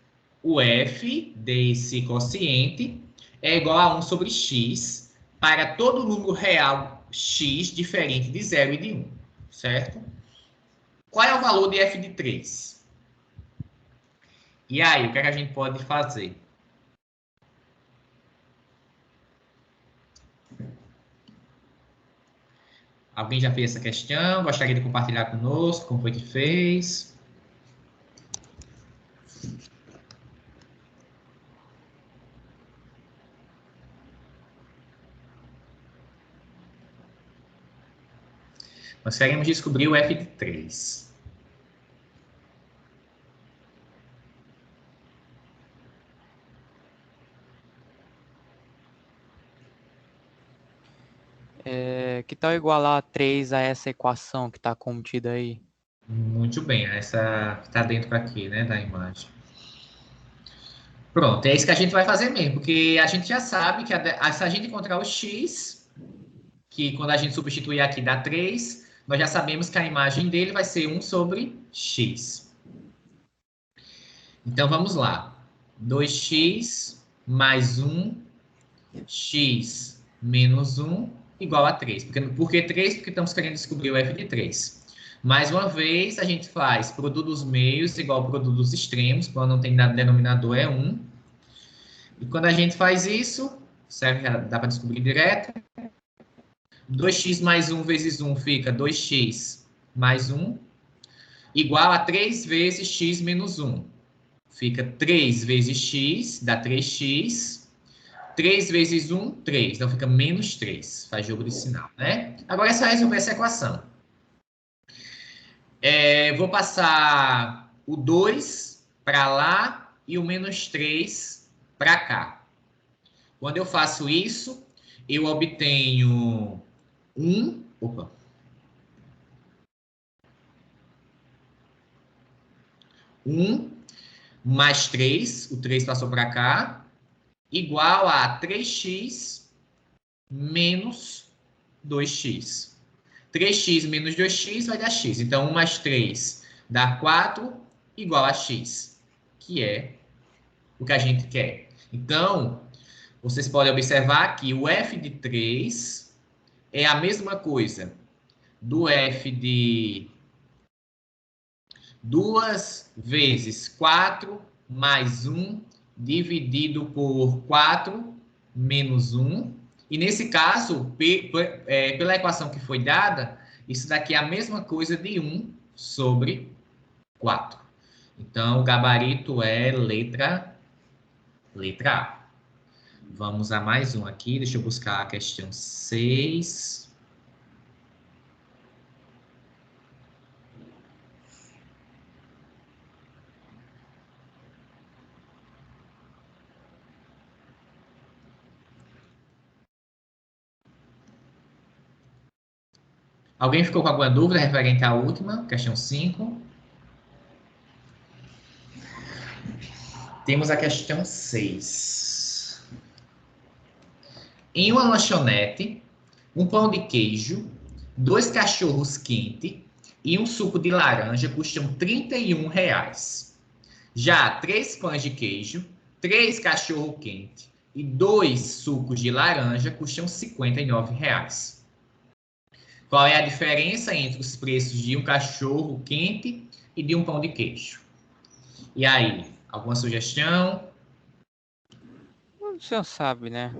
o f desse quociente é igual a 1 sobre x para todo número real x diferente de 0 e de 1, certo? Qual é o valor de f de 3? E aí, o que é que a gente pode fazer? Alguém já fez essa questão? Gostaria de compartilhar conosco como foi que fez? Nós queremos descobrir o f de 3. Que tal igualar 3 a essa equação que está contida aí? Muito bem, essa que está dentro aqui, né, da imagem. Pronto, é isso que a gente vai fazer mesmo, porque a gente já sabe que se a gente encontrar o x, que quando a gente substituir aqui dá 3, nós já sabemos que a imagem dele vai ser 1 sobre x. Então, vamos lá. 2x mais 1, x menos 1, igual a 3. Por que 3? Porque estamos querendo descobrir o f de 3. Mais uma vez, a gente faz produto dos meios igual ao produto dos extremos, quando não tem denominador é 1. E quando a gente faz isso, dá para descobrir direto. 2x mais 1 vezes 1 fica 2x mais 1, igual a 3 vezes x menos 1. Fica 3 vezes x, dá 3x. 3 vezes 1, 3. Então, fica menos 3. Faz jogo de sinal, né? Agora é só resolver essa equação. Vou passar o 2 para lá e o menos 3 para cá. Quando eu faço isso, eu obtenho 1 mais 3, o 3 passou para cá, igual a 3x menos 2x. 3x menos 2x vai dar x. Então, 1 mais 3 dá 4, igual a x, que é o que a gente quer. Então, vocês podem observar que o f de 3 é a mesma coisa do f de 2 vezes 4 mais 1 dividido por 4 menos 1. E nesse caso, pela equação que foi dada, isso daqui é a mesma coisa de 1 sobre 4. Então, o gabarito é letra A. Vamos a mais um aqui. Deixa eu buscar a questão 6. Alguém ficou com alguma dúvida referente à última, questão 5? Temos a questão 6. Em uma lanchonete, um pão de queijo, 2 cachorros quentes e um suco de laranja custam R$ 31,00. Já 3 pães de queijo, 3 cachorros quentes e 2 sucos de laranja custam R$ 59,00. Qual é a diferença entre os preços de um cachorro quente e de um pão de queijo? E aí, alguma sugestão? O senhor sabe, né?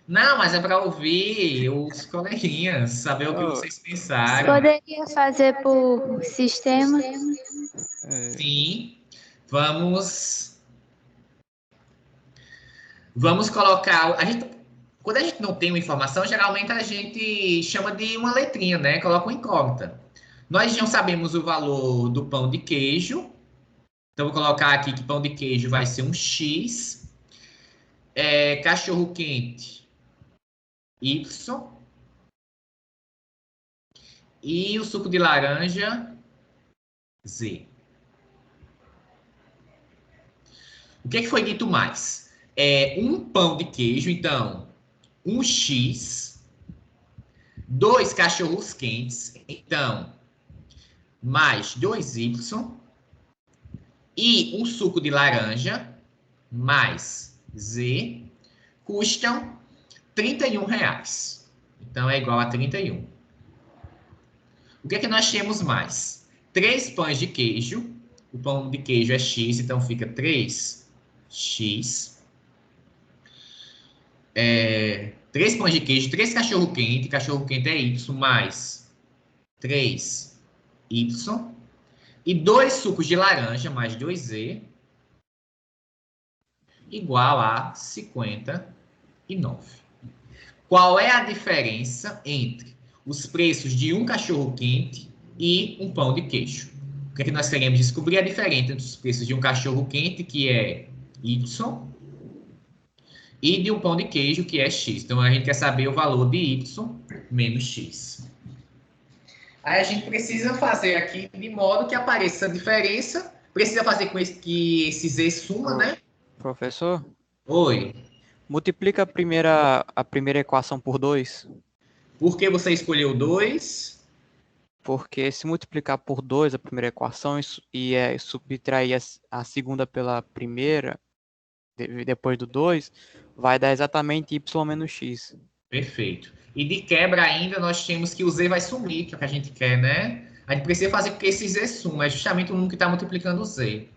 Não, mas é para ouvir os coleguinhas, saber o que vocês pensaram. Poderia fazer por sistema? Sim, vamos colocar... Quando a gente não tem uma informação, geralmente a gente chama de uma letrinha, né? Coloca uma incógnita. Nós não sabemos o valor do pão de queijo. Então, vou colocar aqui que pão de queijo vai ser um X. Cachorro quente, Y. E o suco de laranja, Z. O que foi dito mais? Um pão de queijo, então... um X, 2 cachorros quentes, então, mais 2Y, e um suco de laranja, mais Z, custam R$ 31,00. Então, é igual a 31. O que é que nós temos mais? 3 pães de queijo, o pão de queijo é X, então fica 3X. 3 pães de queijo, 3 cachorro-quente é Y, mais 3Y, e 2 sucos de laranja, mais 2Z, igual a 59. Qual é a diferença entre os preços de um cachorro-quente e um pão de queijo? O que é que nós queremos descobrir? A diferença entre os preços de um cachorro-quente, que é Y, e de um pão de queijo, que é x. Então, a gente quer saber o valor de y menos x. Aí a gente precisa fazer aqui de modo que apareça a diferença. Precisa fazer com que esse z suma, né? Professor, Oi. multiplica a primeira equação por 2, Por que você escolheu 2? porque se multiplicar por 2 a primeira equação e subtrair a segunda pela primeira, depois do 2, vai dar exatamente y menos x. Perfeito. E de quebra ainda, nós temos que o z vai sumir, que é o que a gente quer, né? A gente precisa fazer com que esse z suma. É justamente o número que está multiplicando o z.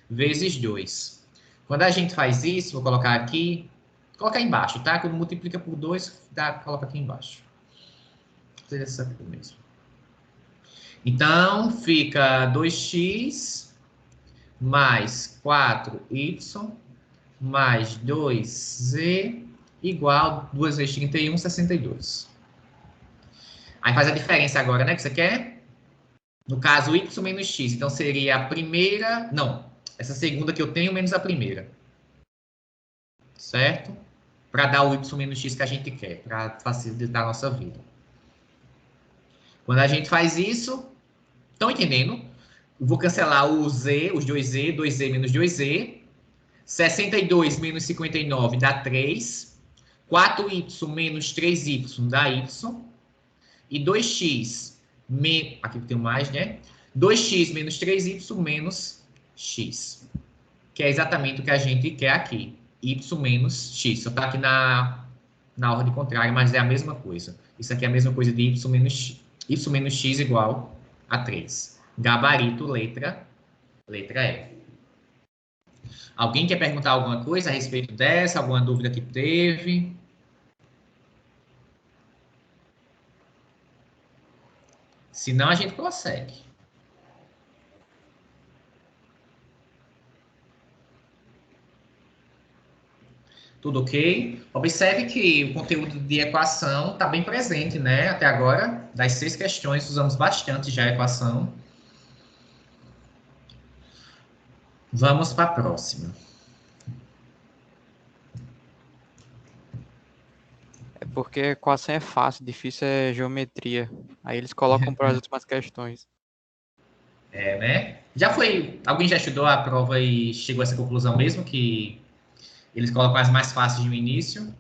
Vezes 2. Quando a gente faz isso, vou colocar aqui. Colocar embaixo, tá? Quando multiplica por 2, coloca aqui embaixo. Vou fazer essa aqui mesmo. Então, fica 2x mais 4y mais 2z igual 2 vezes 31, 62. Aí faz a diferença agora, né, que você quer? No caso, y menos x. Então, seria a primeira... Não, essa segunda que eu tenho menos a primeira. Certo? Para dar o y menos x que a gente quer, para facilitar a nossa vida. Quando a gente faz isso, estão entendendo? Eu vou cancelar o z, os 2z, 2z menos 2z. 62 menos 59 dá 3. 4y menos 3y dá y. E 2x, aqui tem mais, né? 2x menos 3y menos x. Que é exatamente o que a gente quer aqui. Y menos x. Só está aqui na ordem contrária, mas é a mesma coisa. Isso aqui é a mesma coisa de y menos x igual a 3. Gabarito, letra E. Alguém quer perguntar alguma coisa a respeito dessa? Alguma dúvida que teve? Se não, a gente prossegue. Tudo ok? Observe que o conteúdo de equação está bem presente, né? Até agora, das 6 questões, usamos bastante já a equação. Vamos para a próxima. É porque a equação é fácil, difícil é geometria. Aí eles colocam para as últimas questões. É, né? Alguém já estudou a prova e chegou a essa conclusão mesmo, que eles colocam as mais fáceis no início?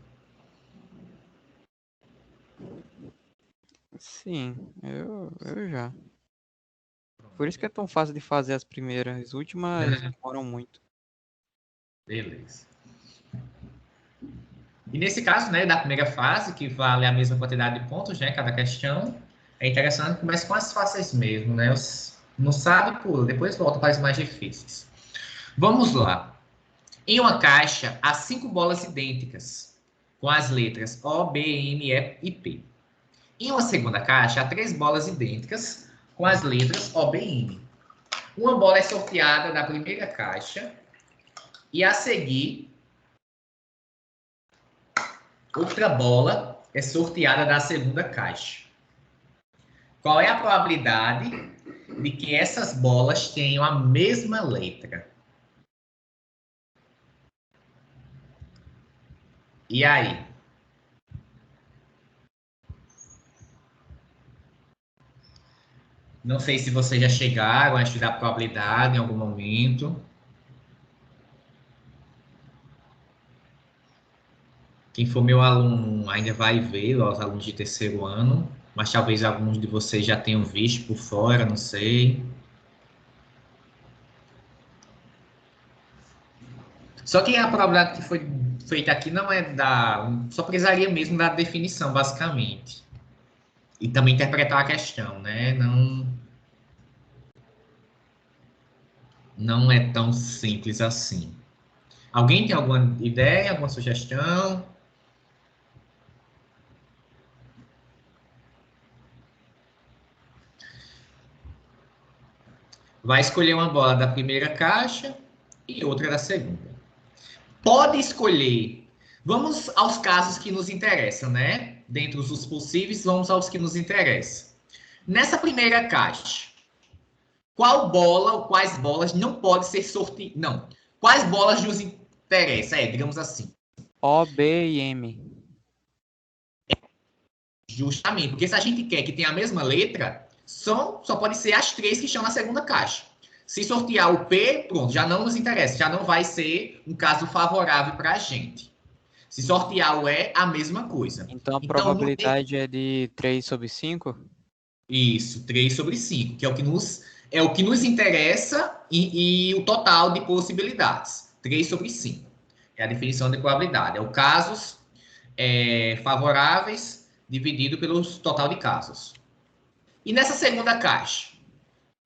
Sim, eu já. Por isso que é tão fácil de fazer as primeiras. As últimas demoram muito. Beleza. E nesse caso, né, da primeira fase, que vale a mesma quantidade de pontos, né, cada questão, é interessante que comece com as fáceis mesmo, né? Não sabe, pula, depois volta para as mais difíceis. Vamos lá. Em uma caixa, há 5 bolas idênticas, com as letras O, B, M, E e P. Em uma segunda caixa, há 3 bolas idênticas, com as letras O, B e M. Uma bola é sorteada da primeira caixa e, a seguir, outra bola é sorteada da segunda caixa. Qual é a probabilidade de que essas bolas tenham a mesma letra? E aí? Não sei se vocês já chegaram a estudar probabilidade em algum momento. Quem for meu aluno ainda vai ver, os alunos de terceiro ano, mas talvez alguns de vocês já tenham visto por fora, não sei. Só que a probabilidade que foi feita aqui não é só precisaria mesmo da definição, basicamente. E também interpretar a questão, né? Não é tão simples assim. Alguém tem alguma ideia, alguma sugestão? Vai escolher uma bola da primeira caixa e outra da segunda. Pode escolher. Vamos aos casos que nos interessam, né? Dentre os possíveis, vamos aos que nos interessam. Nessa primeira caixa, qual bola ou quais bolas não pode ser sorteadas? Não. Quais bolas nos interessam? Digamos assim. O, B e M. Justamente, porque se a gente quer que tenha a mesma letra, só pode ser as 3 que estão na segunda caixa. Se sortear o P, pronto, já não nos interessa, já não vai ser um caso favorável para a gente. Se sortear o E, a mesma coisa. Então a Então, probabilidade é de 3/5? isso, 3 sobre 5, que é o que nos interessa e o total de possibilidades. 3 sobre 5. É a definição de probabilidade. É o casos favoráveis dividido pelo total de casos. E nessa segunda caixa,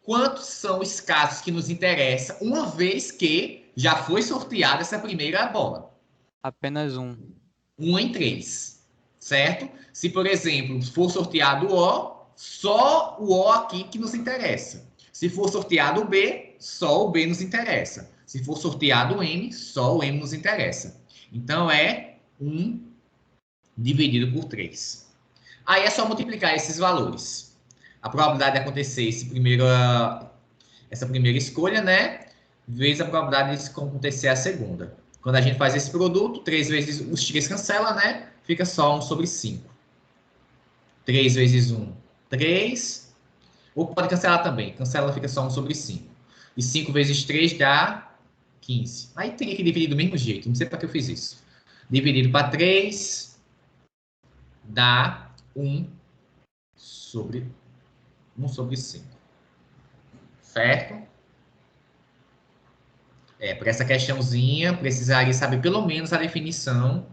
quantos são os casos que nos interessam, uma vez que já foi sorteada essa primeira bola? Apenas um. 1 em 3, certo? Se, por exemplo, for sorteado o O, só o O aqui que nos interessa. Se for sorteado o B, só o B nos interessa. Se for sorteado o M, só o M nos interessa. Então, é 1 dividido por 3. Aí é só multiplicar esses valores. A probabilidade de acontecer essa primeira escolha, né? Vezes a probabilidade de acontecer a segunda. Quando a gente faz esse produto, 3 vezes os 3 cancela, né? Fica só 1 sobre 5. 3 vezes 1, 3. Ou pode cancelar também. Cancela, fica só 1 sobre 5. E 5 vezes 3 dá 15. Aí teria que dividir do mesmo jeito. Não sei para que eu fiz isso. Dividido para 3 dá 1 sobre 5. Certo? Para essa questãozinha, precisaria saber pelo menos a definição.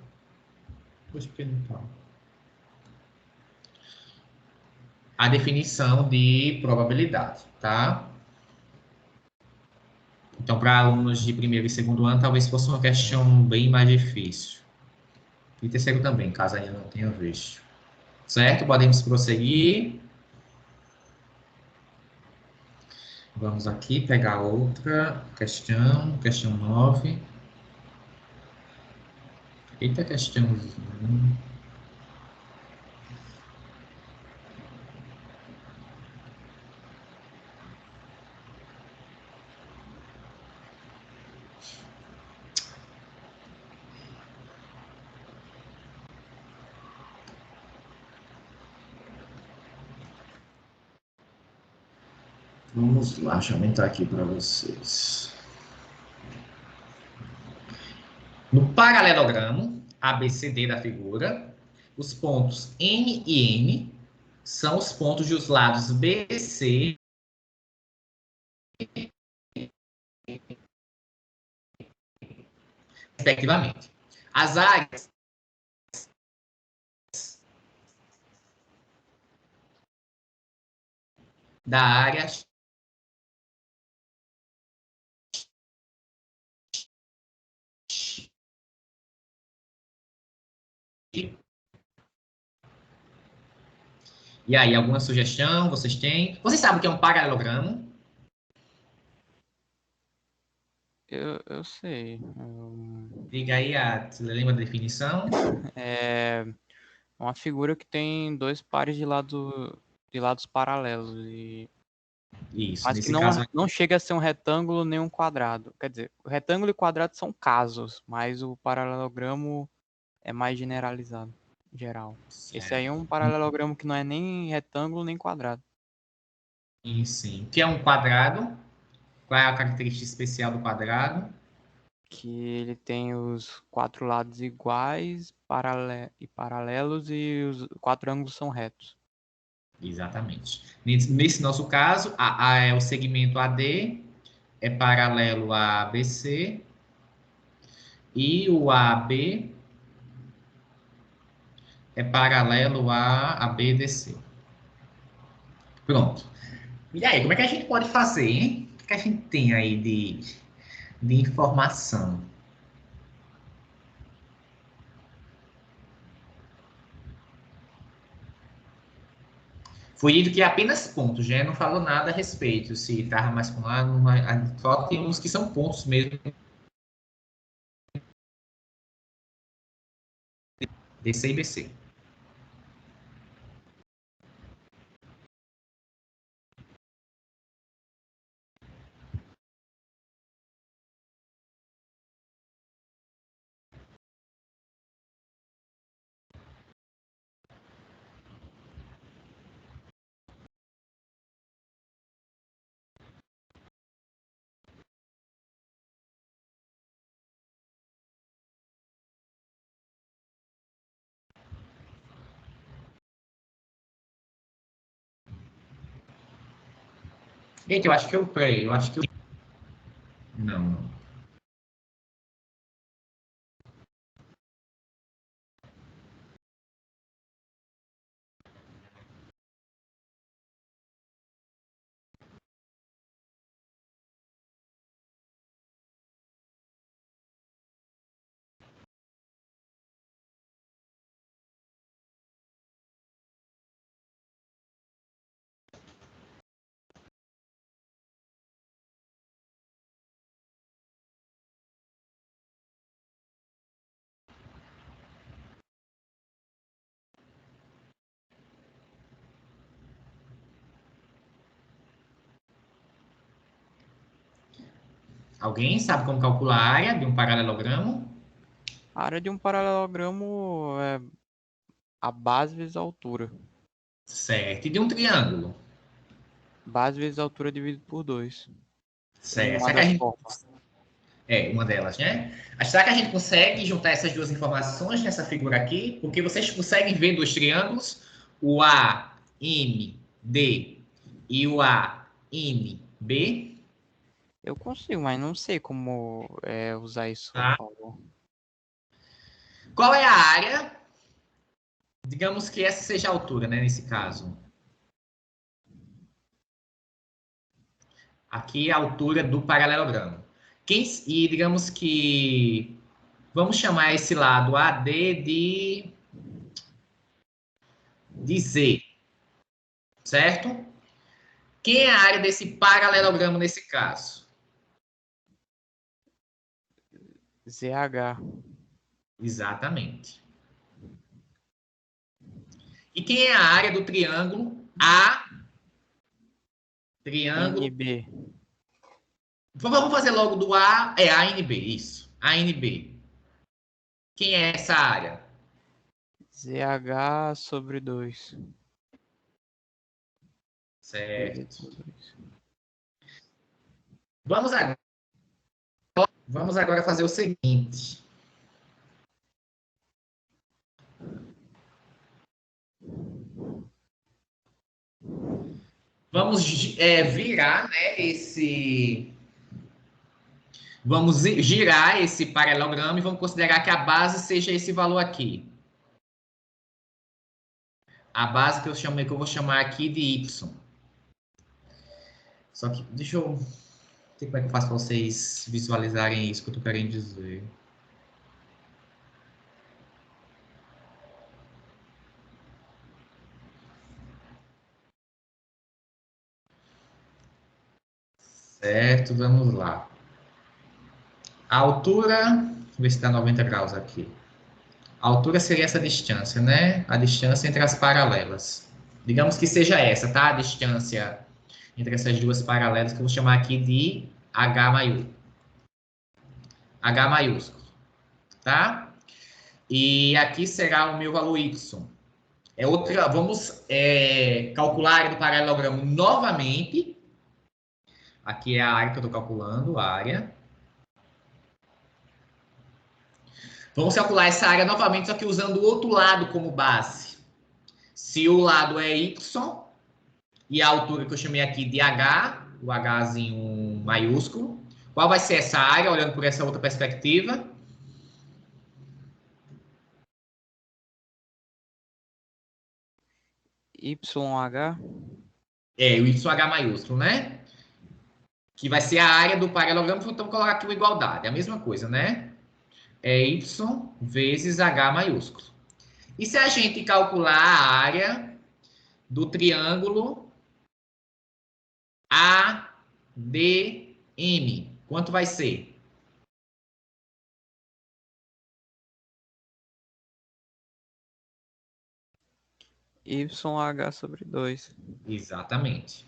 A definição de probabilidade, tá? Então, para alunos de primeiro e segundo ano, talvez fosse uma questão bem mais difícil. E terceiro também, caso ainda não tenha visto. Certo? Podemos prosseguir. Vamos aqui pegar outra questão 9. Eita, questão. Vamos lá, deixa eu aumentar aqui para vocês. No paralelogramo ABCD da figura, os pontos N e N são os pontos dos lados B e C respectivamente. As áreas da área E aí, alguma sugestão vocês têm? Vocês sabem o que é um paralelogramo? Eu sei. Diga aí, você lembra da definição? É uma figura que tem dois pares de lados paralelos. Isso, Mas que nesse caso não chega a ser um retângulo nem um quadrado. Quer dizer, o retângulo e quadrado são casos, mas o paralelogramo é mais generalizado, geral. Esse aí é um paralelogramo que não é nem retângulo nem quadrado. Sim. O que é um quadrado? Qual é a característica especial do quadrado? Que ele tem os quatro lados iguais e paralelos e os quatro ângulos são retos. Exatamente. Nesse nosso caso, o segmento AD é paralelo a ABC e o AB é paralelo a BDC. Pronto. E aí, como é que a gente pode fazer, hein? O que a gente tem aí de informação? Foi dito que é apenas pontos, já não falou nada a respeito, se estava mais com lá, só tem uns que são pontos mesmo, DC e BC. Gente, eu acho que eu peraí, eu acho que eu... Não. Alguém sabe como calcular a área de um paralelogramo? A área de um paralelogramo é a base vezes a altura. Certo. E de um triângulo? Base vezes a altura dividido por 2. Certo. Uma Será que a das gente... formas. É, uma delas, né? Será que a gente consegue juntar essas duas informações nessa figura aqui? Porque vocês conseguem ver dois triângulos, o AMD e o ANB? Eu consigo, mas não sei como usar isso a Tá. favor. Qual é a área? Digamos que essa seja a altura, né, nesse caso. Aqui é a altura do paralelogramo. E digamos que... Vamos chamar esse lado AD de Z, certo? Quem é a área desse paralelogramo nesse caso? ZH. Exatamente. E quem é a área do triângulo A? Triângulo. NB. Vamos fazer logo do A. É ANB, isso. ANB. Quem é essa área? ZH sobre 2. Certo. Vamos agora fazer o seguinte. Vamos virar, né, esse... Vamos girar esse paralelogramo e vamos considerar que a base seja esse valor aqui. A base que eu vou chamar aqui de Y. Só que, deixa eu ver como é que eu faço para vocês visualizarem isso que eu estou querendo dizer. Certo, vamos lá. A altura, vou ver se dá 90 graus aqui. A altura seria essa distância, né? A distância entre as paralelas. Digamos que seja essa, tá? A distância entre essas duas paralelas, que eu vou chamar aqui de H maiúsculo. H maiúsculo, tá? E aqui será o meu valor Y. Vamos calcular a área do paralelogramo novamente. Aqui é a área que eu estou calculando, a área. Vamos calcular essa área novamente, só que usando o outro lado como base. Se o lado é Y, e a altura que eu chamei aqui de H, o Hzinho maiúsculo, qual vai ser essa área, olhando por essa outra perspectiva? YH. É, o YH maiúsculo, né? Que vai ser a área do paralelogramo, então vou colocar aqui uma igualdade, é a mesma coisa, né? É Y vezes H maiúsculo. E se a gente calcular a área do triângulo ADM, quanto vai ser? YH sobre 2. Exatamente.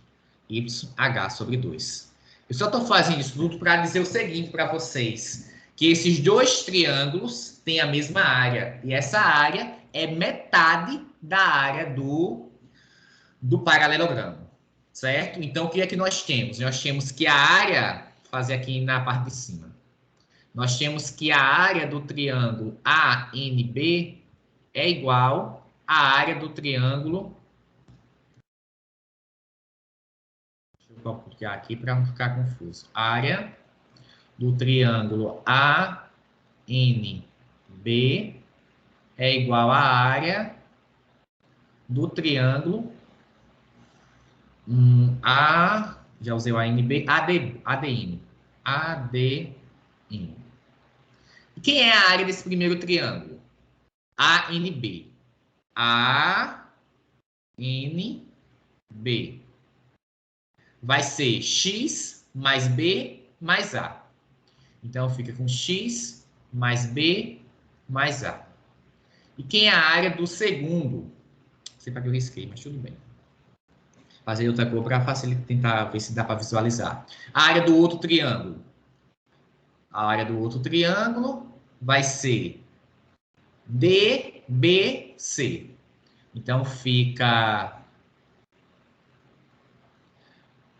YH sobre 2. Eu só estou fazendo isso tudo para dizer o seguinte para vocês, que esses dois triângulos têm a mesma área, e essa área é metade da área do paralelogramo, certo? Então, o que é que nós temos? Nós temos que a área, vou fazer aqui na parte de cima, nós temos que a área do triângulo ANB é igual à área do triângulo... Deixa eu copiar aqui para não ficar confuso. Área do triângulo ANB é igual à área do triângulo já usei o ANB, ADN. E quem é a área desse primeiro triângulo? ANB. ANB. Vai ser X mais B mais A. Então, fica com X mais B mais A. E quem é a área do segundo? Não sei para que eu risquei, mas tudo bem. Fazer outra cor para facilitar, tentar ver se dá para visualizar. A área do outro triângulo. A área do outro triângulo vai ser DBC. Então, fica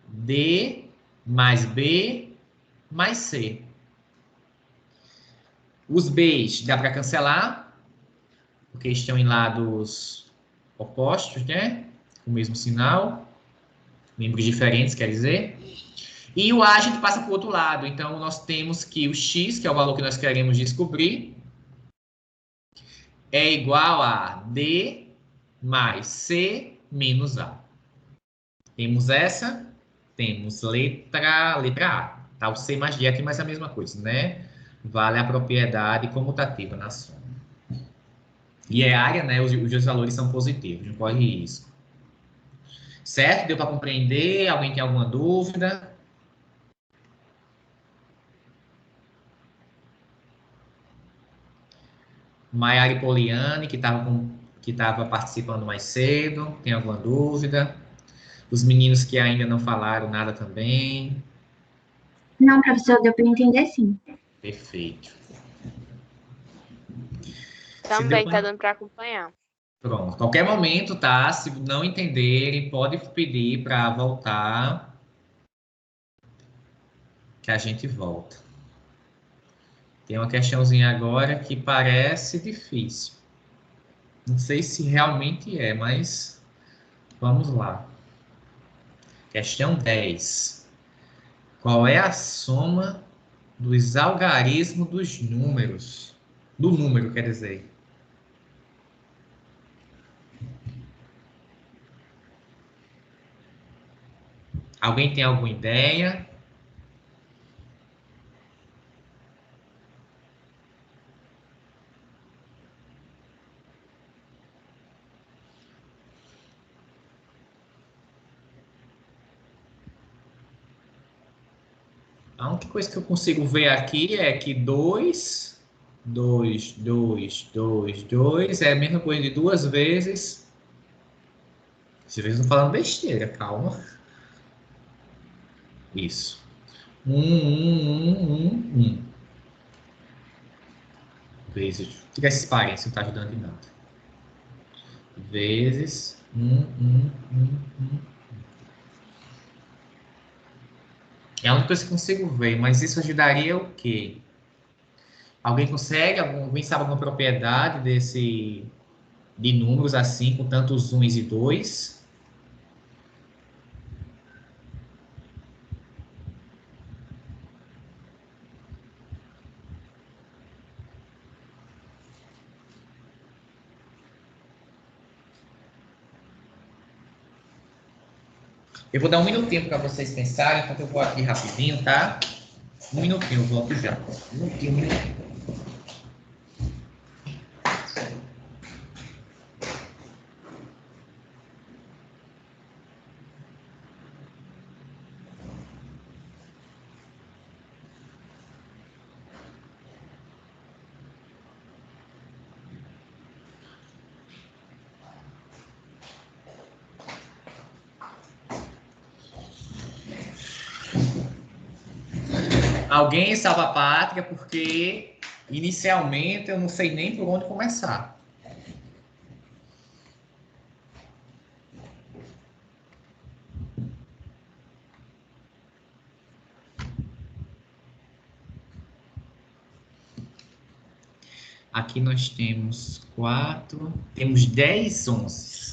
D mais B mais C. Os B's dá para cancelar, porque estão em lados opostos, né? Com o mesmo sinal. Membros diferentes, quer dizer. E o A a gente passa para o outro lado. Então, nós temos que o X, que é o valor que nós queremos descobrir, é igual a D mais C menos A. Temos essa, temos letra A. Tá o C mais D aqui, mas é a mesma coisa, né? Vale a propriedade comutativa na soma. E é área, né? Os dois valores são positivos, não corre risco. Certo? Deu para compreender? Alguém tem alguma dúvida? Maiara e Poliane, que estava participando mais cedo, tem alguma dúvida? Os meninos que ainda não falaram nada também. Não, professor, deu para entender sim. Perfeito. Também tá dando para acompanhar. Pronto. Qualquer momento, tá? Se não entenderem, pode pedir para voltar, que a gente volta. Tem uma questãozinha agora que parece difícil. Não sei se realmente é, mas vamos lá. Questão 10. Qual é a soma dos algarismos dos números? Do número, quer dizer. Alguém tem alguma ideia? A única coisa que eu consigo ver aqui é que 2 é a mesma coisa de 2 vezes. Vocês estão falando besteira, calma. Isso. 1. Vezes. Tira esses parênteses, não está ajudando em nada. Vezes 1. É a única coisa que eu consigo ver, mas isso ajudaria o quê? Alguém consegue? Alguém sabe alguma propriedade de números assim, com tantos 1 e 2? Eu vou dar um minutinho para vocês pensarem, enquanto eu vou aqui rapidinho, tá? Um minutinho, eu volto já. Um minutinho. Alguém salva a pátria, porque inicialmente eu não sei nem por onde começar. Aqui nós temos 4, temos 10 onças.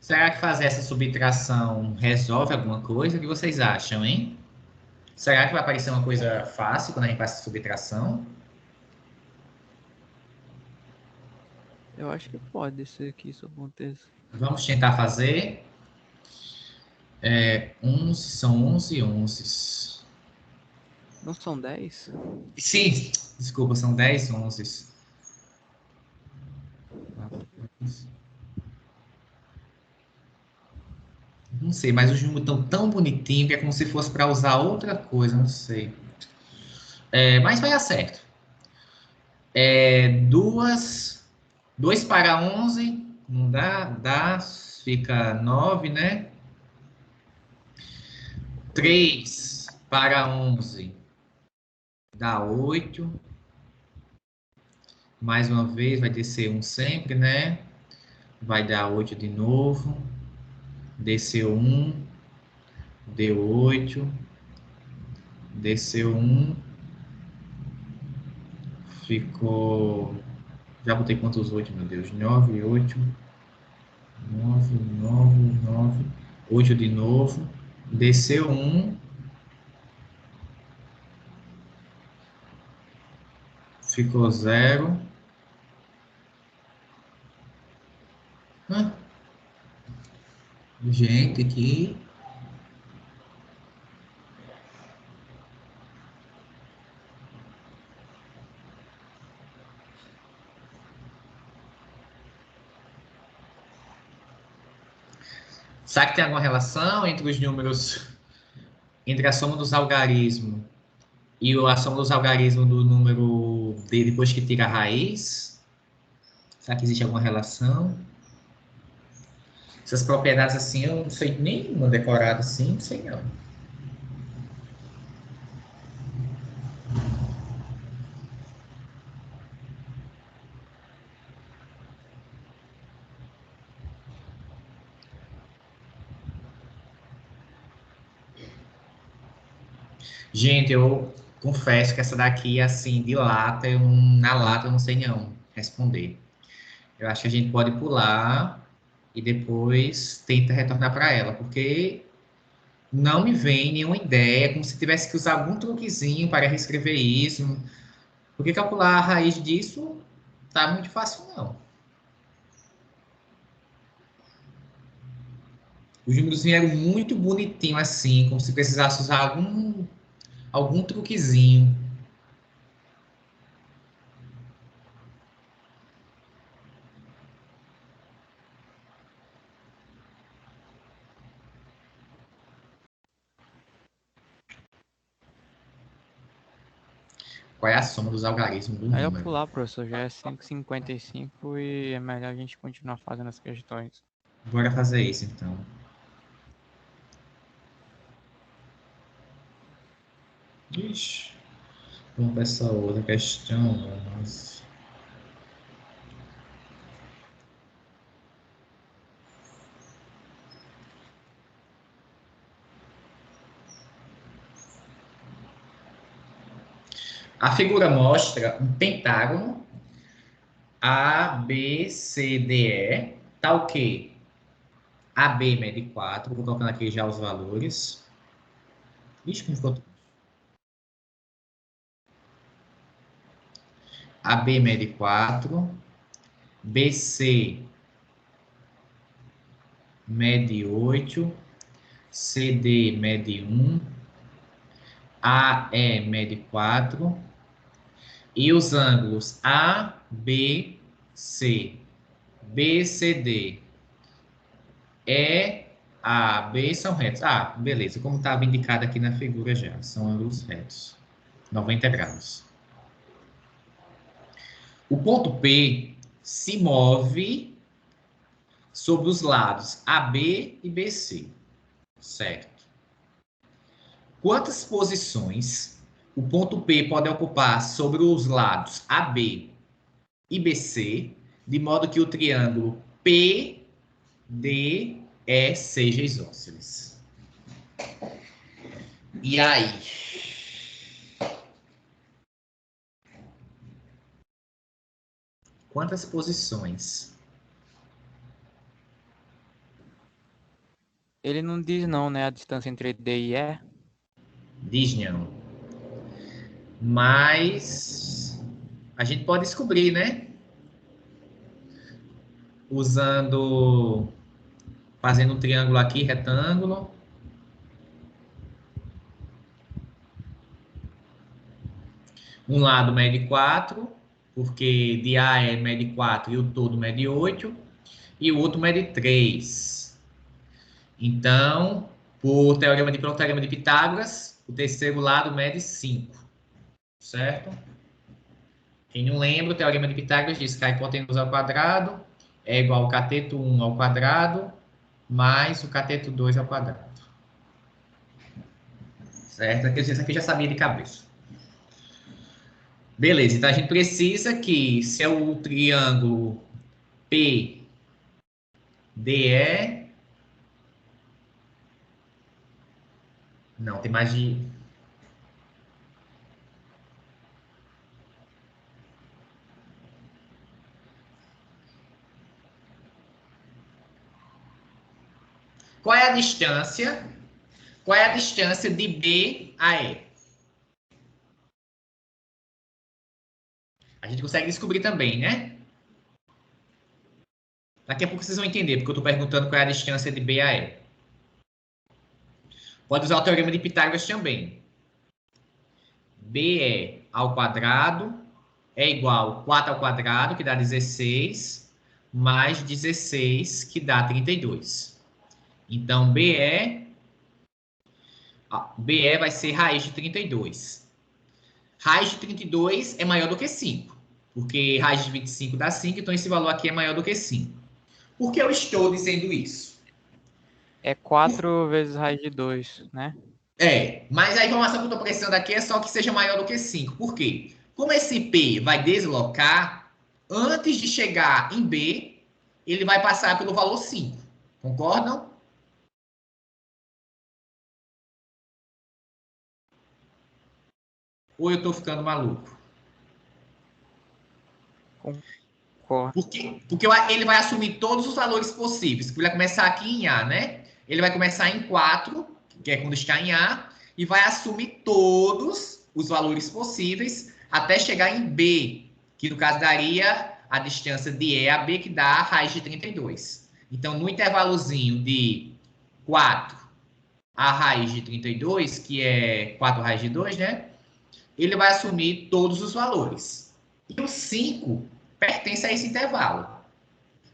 Será que fazer essa subtração resolve alguma coisa? O que vocês acham, hein? Será que vai parecer uma coisa fácil quando a gente faz essa subtração? Eu acho que pode ser que isso aconteça. Vamos tentar fazer. 11 são 11 11. Não são 10? Sim, desculpa, são 10 11. Não sei, mas os números estão tão bonitinhos que é como se fosse para usar outra coisa, não sei. Mas vai dar certo. 2 para 11, não dá, fica 9, né? 3 para 11 dá 8. Mais uma vez, vai descer 1 sempre, né? Vai dar 8 de novo. Desceu 1, deu 8. Desceu 1, ficou... Já botei quantos 8, meu Deus? 9, 8. 9, 9, 9. 8 de novo. Desceu 1. Ficou 0. Gente, aqui. Será que tem alguma relação entre os números, entre a soma dos algarismos e a soma dos algarismos do número D depois que tira a raiz? Será que existe alguma relação? Essas propriedades assim, eu não sei nenhuma decorada assim, não sei não. Gente, eu confesso que essa daqui, assim, de lata, na lata eu não sei não responder. Eu acho que a gente pode pular e depois tenta retornar para ela, porque não me vem nenhuma ideia, como se tivesse que usar algum truquezinho para reescrever isso. Porque calcular a raiz disso tá muito fácil, não. Os números vieram muito bonitinho assim, como se precisasse usar algum truquezinho. Qual é a soma dos algarismos do Aí eu número? pular, professor, já é 5,55 e é melhor a gente continuar fazendo as questões. Bora fazer isso, então. Ixi, vamos para essa outra questão. Vamos. A figura mostra um pentágono A, B, C, D, E. Tá o quê? AB mede 4. Vou colocando aqui já os valores. Ixi, como ficou... AB mede 4. BC mede 8. CD mede 1. AE mede 4. E os ângulos A, B, C, BCD, E, A, B são retos. Ah, beleza. Como estava indicado aqui na figura já. São ângulos retos. 90 graus. O ponto P se move sobre os lados AB e BC. Certo. Quantas posições o ponto P pode ocupar sobre os lados AB e BC, de modo que o triângulo PDE seja isósceles? E aí? Quantas posições Ele não diz não, né? A distância entre D e E. Diz não. Mas a gente pode descobrir, né? Fazendo um triângulo aqui, retângulo. Um lado mede 4, porque de A mede 4 e o todo mede 8. E o outro mede 3. Então, por teorema de Pitágoras, o terceiro lado mede 5. Certo? Quem não lembra, o teorema de Pitágoras diz que a hipotenusa ao quadrado é igual ao cateto 1 ao quadrado mais o cateto 2 ao quadrado. Certo? Isso aqui eu já sabia de cabeça. Beleza, então a gente precisa que, se é o triângulo PDE, não, tem mais de... Qual é a distância? Qual é a distância de B a E? A gente consegue descobrir também, né? Daqui a pouco vocês vão entender, porque eu estou perguntando qual é a distância de B a E. Pode usar o teorema de Pitágoras também. BE ao quadrado é igual a 4 ao quadrado, que dá 16, mais 16, que dá 32. Então, BE vai ser raiz de 32. Raiz de 32 é maior do que 5, porque raiz de 25 dá 5, então esse valor aqui é maior do que 5. Por que eu estou dizendo isso? É 4 vezes raiz de 2, né? Mas a informação que eu estou precisando aqui é só que seja maior do que 5. Por quê? Como esse P vai deslocar, antes de chegar em B, ele vai passar pelo valor 5. Concordam? Ou eu estou ficando maluco? Concordo. Porque ele vai assumir todos os valores possíveis. Ele vai começar aqui em A, né? Ele vai começar em 4, que é quando está em A, e vai assumir todos os valores possíveis até chegar em B, que no caso daria a distância de E a B, que dá a raiz de 32. Então, no intervalozinho de 4 a raiz de 32, que é 4 raiz de 2, né? Ele vai assumir todos os valores. E o 5 pertence a esse intervalo.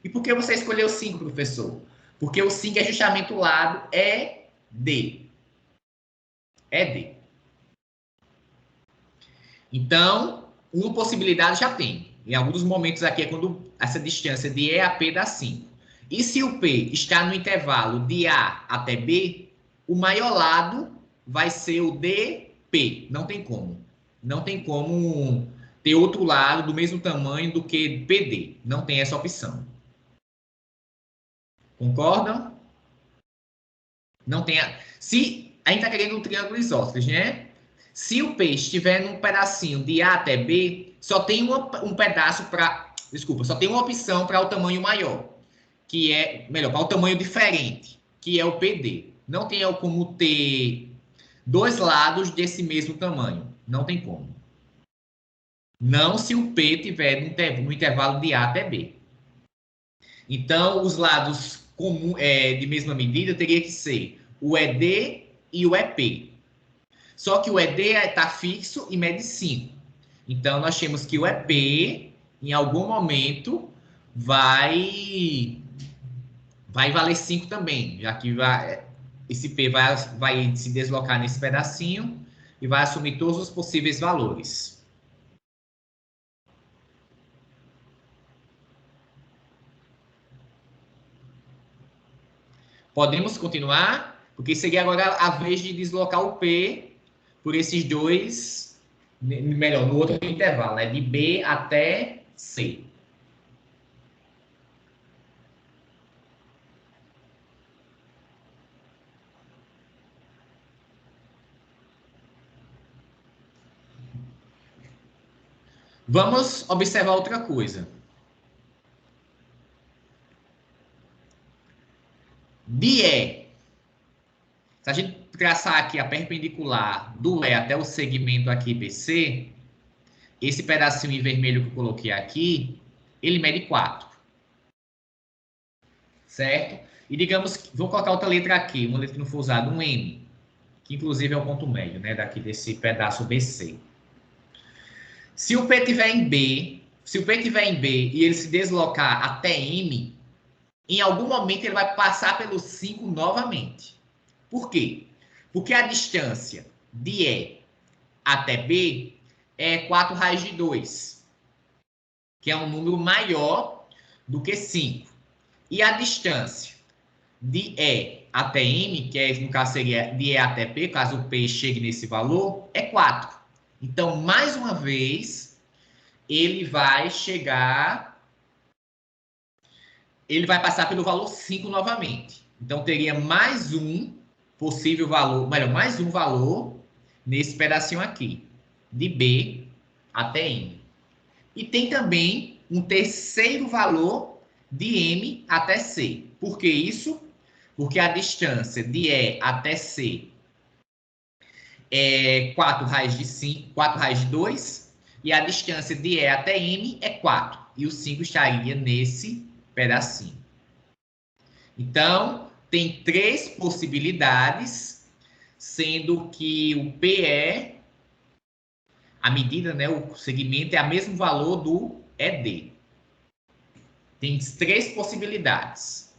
E por que você escolheu 5, professor? Porque o 5 é justamente o lado ED. ED. Então, uma possibilidade já tem. Em alguns momentos aqui é quando essa distância de E a P dá 5. E se o P está no intervalo de A até B, o maior lado vai ser o DP. Não tem como. Não tem como ter outro lado do mesmo tamanho do que PD. Não tem essa opção. Concordam? Não tem. Se a gente está querendo um triângulo isósceles, né? Se o P estiver num pedacinho de A até B, só tem um pedaço para... Desculpa, só tem uma opção para o tamanho maior, que é... Melhor, para o tamanho diferente, que é o PD. Não tem como ter dois lados desse mesmo tamanho. Não tem como. Não se o P estiver no intervalo de A até B. Então, os lados de mesma medida teria que ser o ED e o EP. Só que o ED está fixo e mede 5. Então, nós temos que o EP, em algum momento, vai valer 5 também, já que esse P vai se deslocar nesse pedacinho e vai assumir todos os possíveis valores. Podemos continuar? Porque seria agora a vez de deslocar o P por esses dois, melhor, no outro intervalo, né? De B até C. Vamos observar outra coisa. De E Se a gente traçar aqui a perpendicular do E até o segmento aqui BC, esse pedacinho em vermelho que eu coloquei aqui, ele mede 4. Certo? E digamos que, vou colocar outra letra aqui, uma letra que não for usada, um M, que inclusive é o ponto médio, né, daqui desse pedaço BC. Se o P estiver em B, e ele se deslocar até M, em algum momento ele vai passar pelo 5 novamente. Por quê? Porque a distância de E até B é 4 raiz de 2, que é um número maior do que 5. E a distância de E até M, que no caso seria de E até P, caso o P chegue nesse valor, é 4. Então, mais uma vez, ele vai passar pelo valor 5 novamente. Então, teria mais um possível valor, melhor, mais um valor nesse pedacinho aqui, de B até M. E tem também um terceiro valor de M até C. Por que isso? Porque a distância de E até C é 4 raiz de 5, 4 raiz de 2, e a distância de E até M é 4, e o 5 estaria nesse pedacinho. Então, tem 3 possibilidades, sendo que o PE, a medida, né, o segmento é o mesmo valor do ED. Tem 3 possibilidades.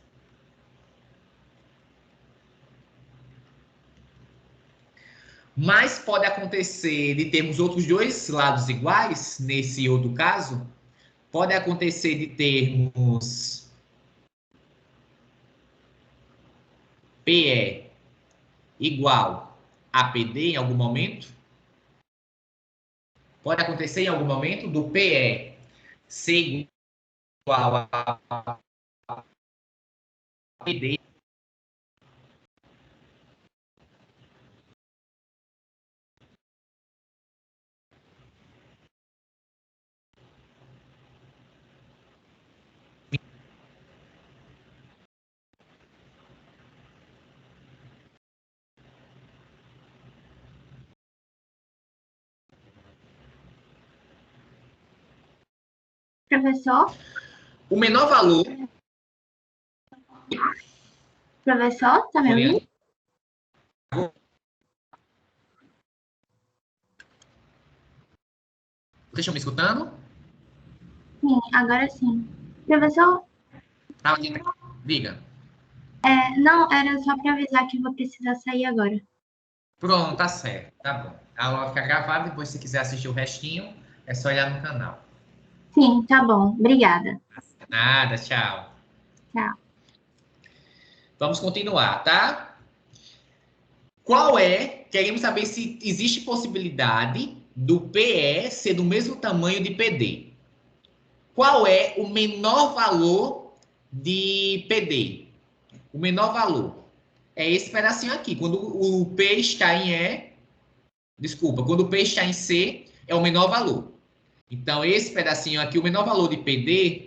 Mas pode acontecer de termos outros 2 lados iguais, nesse outro caso. Pode acontecer de termos PE igual a PD em algum momento. Pode acontecer em algum momento do PE ser igual a PD. Professor? O menor valor... Professor, tá me ouvindo? Vocês estão me escutando? Sim, agora sim. Professor, Diga. não, era só para avisar que eu vou precisar sair agora. Pronto, tá certo. Tá bom. A aula vai ficar gravada, depois se quiser assistir o restinho, é só olhar no canal. Sim, tá bom. Obrigada. Nada, tchau. Tchau. Vamos continuar, tá? Queremos saber se existe possibilidade do PE ser do mesmo tamanho de PD. Qual é o menor valor de PD? O menor valor é esse pedacinho aqui. Quando o P está em E, quando o P está em C, é o menor valor. Então, esse pedacinho aqui, o menor valor de PD,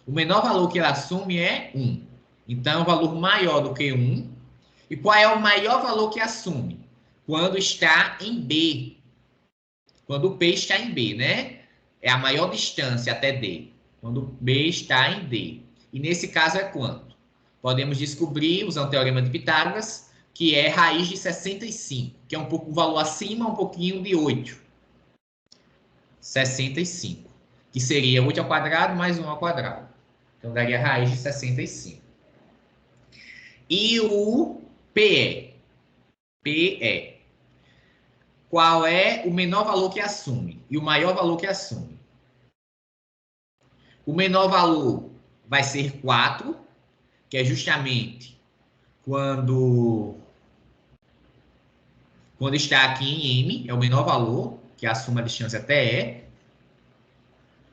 o menor valor que ela assume é 1. Então, é um valor maior do que 1. E qual é o maior valor que assume? Quando está em B. Quando o P está em B, né? É a maior distância até D. Quando o B está em D. E nesse caso é quanto? Podemos descobrir, usando o teorema de Pitágoras, que é raiz de 65, que é um valor acima, um pouquinho de 8. 65, que seria 8 ao quadrado mais 1 ao quadrado. Então, daria raiz de 65. E o PE? PE. Qual é o menor valor que assume e o maior valor que assume? O menor valor vai ser 4, que é justamente quando está aqui em M, é o menor valor, que assume a distância até E.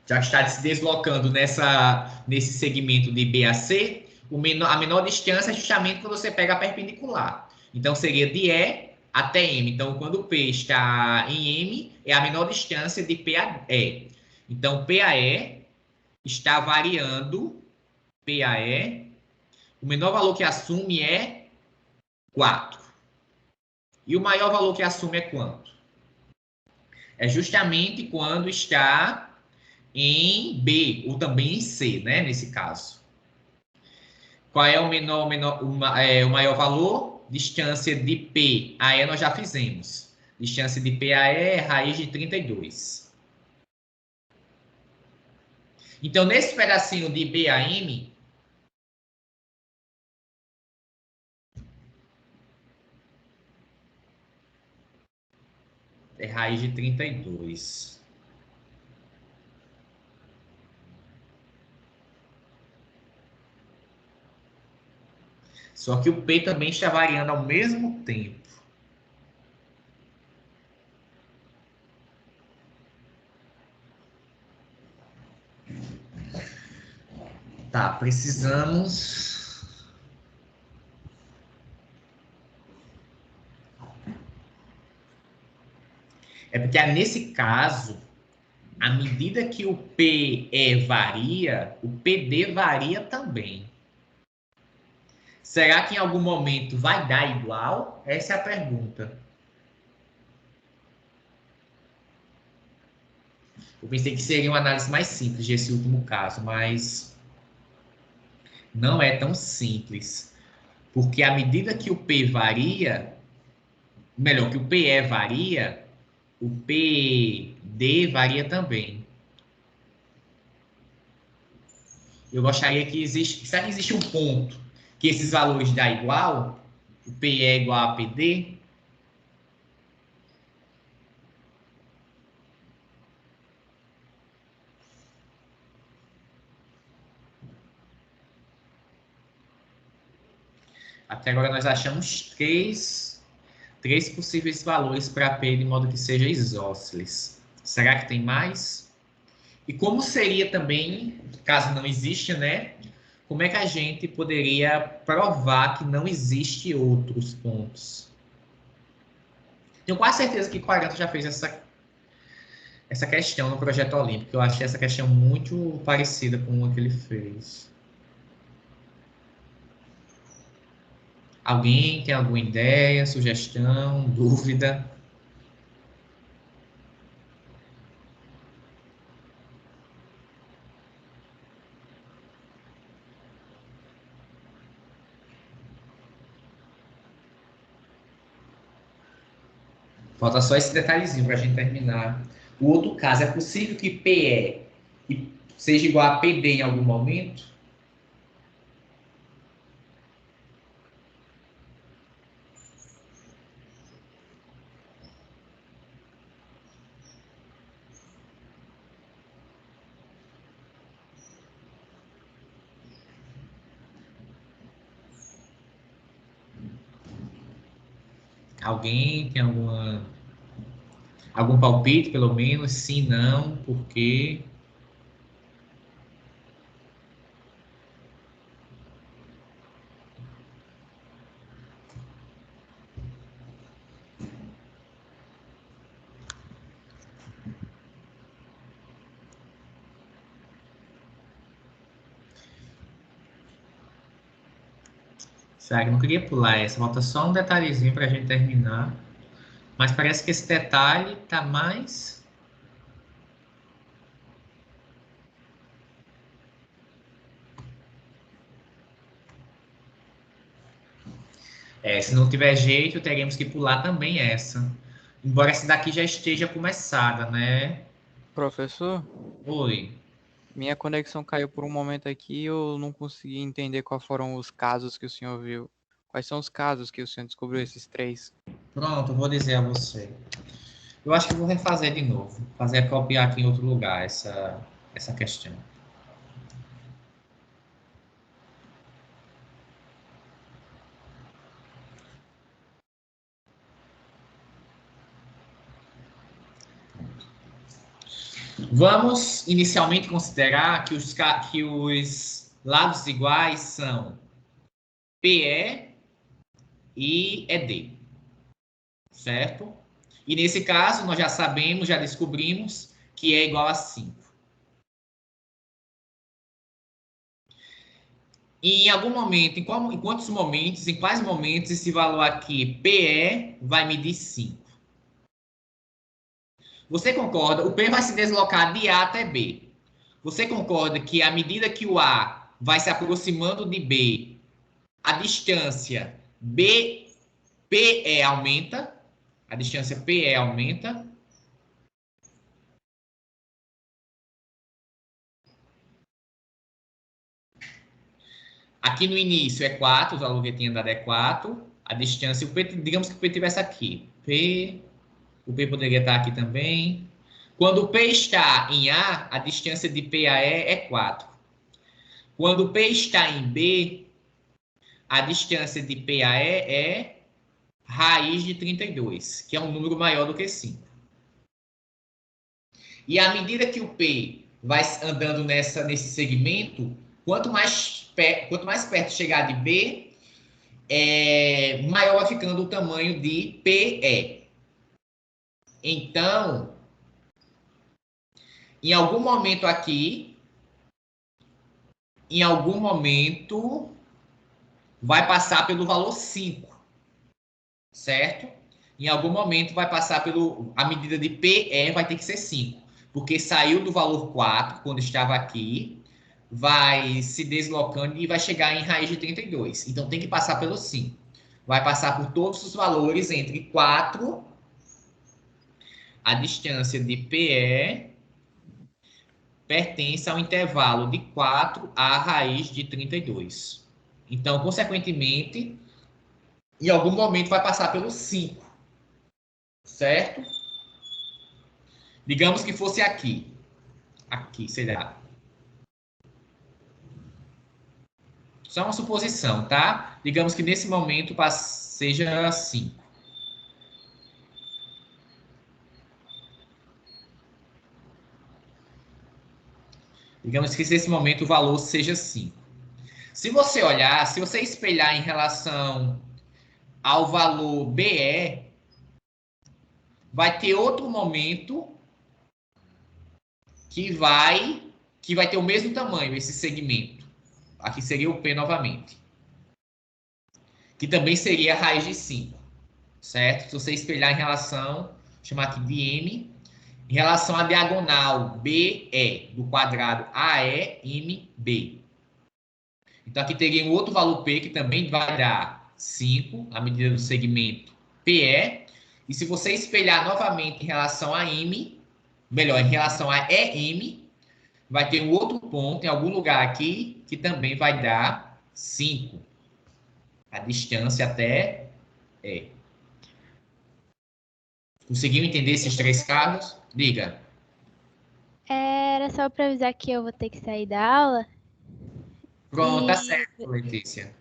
Já está se deslocando nesse segmento de B a C, a menor distância é justamente quando você pega a perpendicular. Então, seria de E até M. Então, quando o P está em M, é a menor distância de P a E. Então, P a E está variando, P a E O menor valor que assume é 4. E o maior valor que assume é quanto? É justamente quando está em B, ou também em C, né? Nesse caso. Qual é o maior valor? Distância de P a E nós já fizemos. Distância de P a E é raiz de 32. Então, nesse pedacinho de B a M, é raiz de 32. Só que o P também está variando ao mesmo tempo. Tá, precisamos... É porque nesse caso, à medida que o PE varia, o PD varia também. Será que em algum momento vai dar igual? Essa é a pergunta. Eu pensei que seria uma análise mais simples desse último caso, mas não é tão simples. Porque à medida que o P varia, melhor, que o PE varia, o PD varia também. Eu gostaria que existe... Será que existe um ponto que esses valores dão igual? O PE é igual a PD? Até agora nós achamos três possíveis valores para P de modo que seja isósceles. Será que tem mais? E como seria também, caso não exista, né? Como é que a gente poderia provar que não existe outros pontos? Tenho quase certeza que 40 já fez essa questão no Projeto Olímpico. Eu achei essa questão muito parecida com a que ele fez. Alguém tem alguma ideia, sugestão, dúvida? Falta só esse detalhezinho para a gente terminar. O outro caso, é possível que PE seja igual a PD em algum momento? Alguém tem algum palpite, pelo menos? Sim, não, por quê? Será que eu não queria pular essa? Falta só um detalhezinho para a gente terminar. Mas parece que esse detalhe está mais... se não tiver jeito, teremos que pular também essa. Embora essa daqui já esteja começada, né? Professor, Oi. minha conexão caiu por um momento aqui e eu não consegui entender quais foram os casos que o senhor viu. Quais são os casos que o senhor descobriu, esses 3? Pronto, eu vou dizer a você. Eu acho que eu vou refazer de novo. Fazer copiar aqui em outro lugar essa questão. Vamos inicialmente considerar que os lados iguais são PE e ED, certo? E nesse caso, nós já sabemos, já descobrimos que é igual a 5. E em algum momento, em quantos momentos, em quais momentos esse valor aqui, PE, vai medir 5? Você concorda? O P vai se deslocar de A até B. Você concorda que à medida que o A vai se aproximando de B, a distância PE aumenta? A distância PE aumenta. Aqui no início é 4, o valor que tinha dado é 4. A distância, o P, digamos que o P estivesse aqui. O P poderia estar aqui também. Quando o P está em A distância de P a E é 4. Quando o P está em B, a distância de P a E é raiz de 32, que é um número maior do que 5. E à medida que o P vai andando nesse segmento, quanto mais perto chegar de B, maior vai ficando o tamanho de PE. Então, em algum momento aqui, vai passar pelo valor 5, certo? Em algum momento vai passar a medida de PE vai ter que ser 5, porque saiu do valor 4 quando estava aqui, vai se deslocando e vai chegar em raiz de 32. Então tem que passar pelo 5. Vai passar por todos os valores entre 4, a distância de PE pertence ao intervalo de 4 a raiz de 32. Então, consequentemente, em algum momento vai passar pelo 5, certo? Digamos que fosse aqui. Aqui, será? Só uma suposição, tá? Digamos que nesse momento seja 5. Digamos que nesse momento o valor seja 5. Se você olhar, se você espelhar em relação ao valor BE, vai ter outro momento que vai ter o mesmo tamanho, esse segmento. Aqui seria o P novamente. Que também seria a raiz de 5, certo? Se você espelhar em relação, vou chamar aqui de M, em relação à diagonal BE, do quadrado AEMB. Então, aqui teria um outro valor P, que também vai dar 5, à medida do segmento PE. E se você espelhar novamente em relação a M, melhor, em relação a EM, vai ter um outro ponto em algum lugar aqui, que também vai dar 5. A distância até E. Conseguiu entender esses 3 casos? Diga. Era só para avisar que eu vou ter que sair da aula. Pronto, tá E certo, Letícia.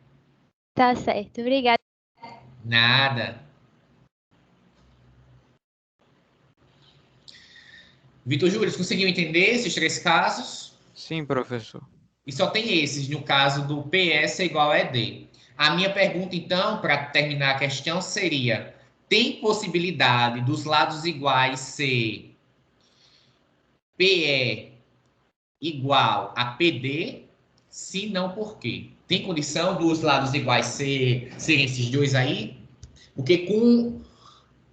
tá certo. Obrigada. Nada. Vitor Júlio, conseguiu entender esses 3 casos? Sim, professor. E só tem esses, no caso do PS igual a ED. A minha pergunta, então, para terminar a questão, seria: tem possibilidade dos lados iguais ser PE igual a PD? Se não, por quê? Tem condição dos lados iguais serem esses dois aí? Porque com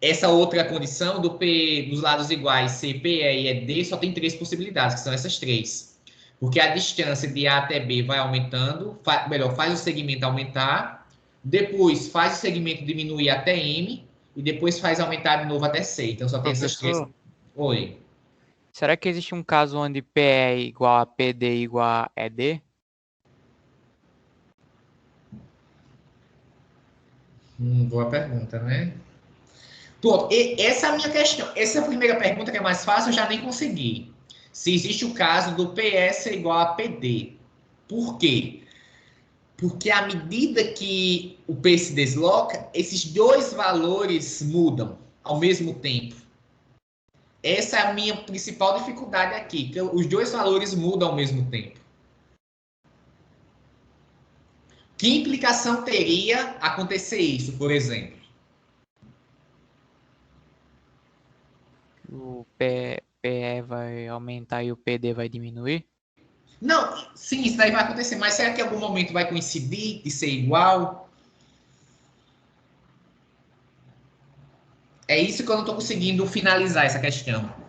essa outra condição dos lados iguais ser PE e ED, só tem 3 possibilidades, que são essas 3. Porque a distância de A até B vai aumentando, faz o segmento aumentar, depois faz o segmento diminuir até M, e depois faz aumentar de novo até C. Então só tem essas 3. Professor, Oi. será que existe um caso onde PE é igual a PD igual a ED? Boa pergunta, né? Pronto, essa é a minha questão. Essa primeira pergunta, que é mais fácil, eu já nem consegui. Se existe o caso do PS igual a PD. Por quê? Porque à medida que o P se desloca, esses dois valores mudam ao mesmo tempo. Essa é a minha principal dificuldade aqui, que os dois valores mudam ao mesmo tempo. Que implicação teria acontecer isso, por exemplo? O PE vai aumentar e o PD vai diminuir? Não, sim, isso daí vai acontecer, mas será que em algum momento vai coincidir de ser igual? É isso que eu não estou conseguindo finalizar essa questão.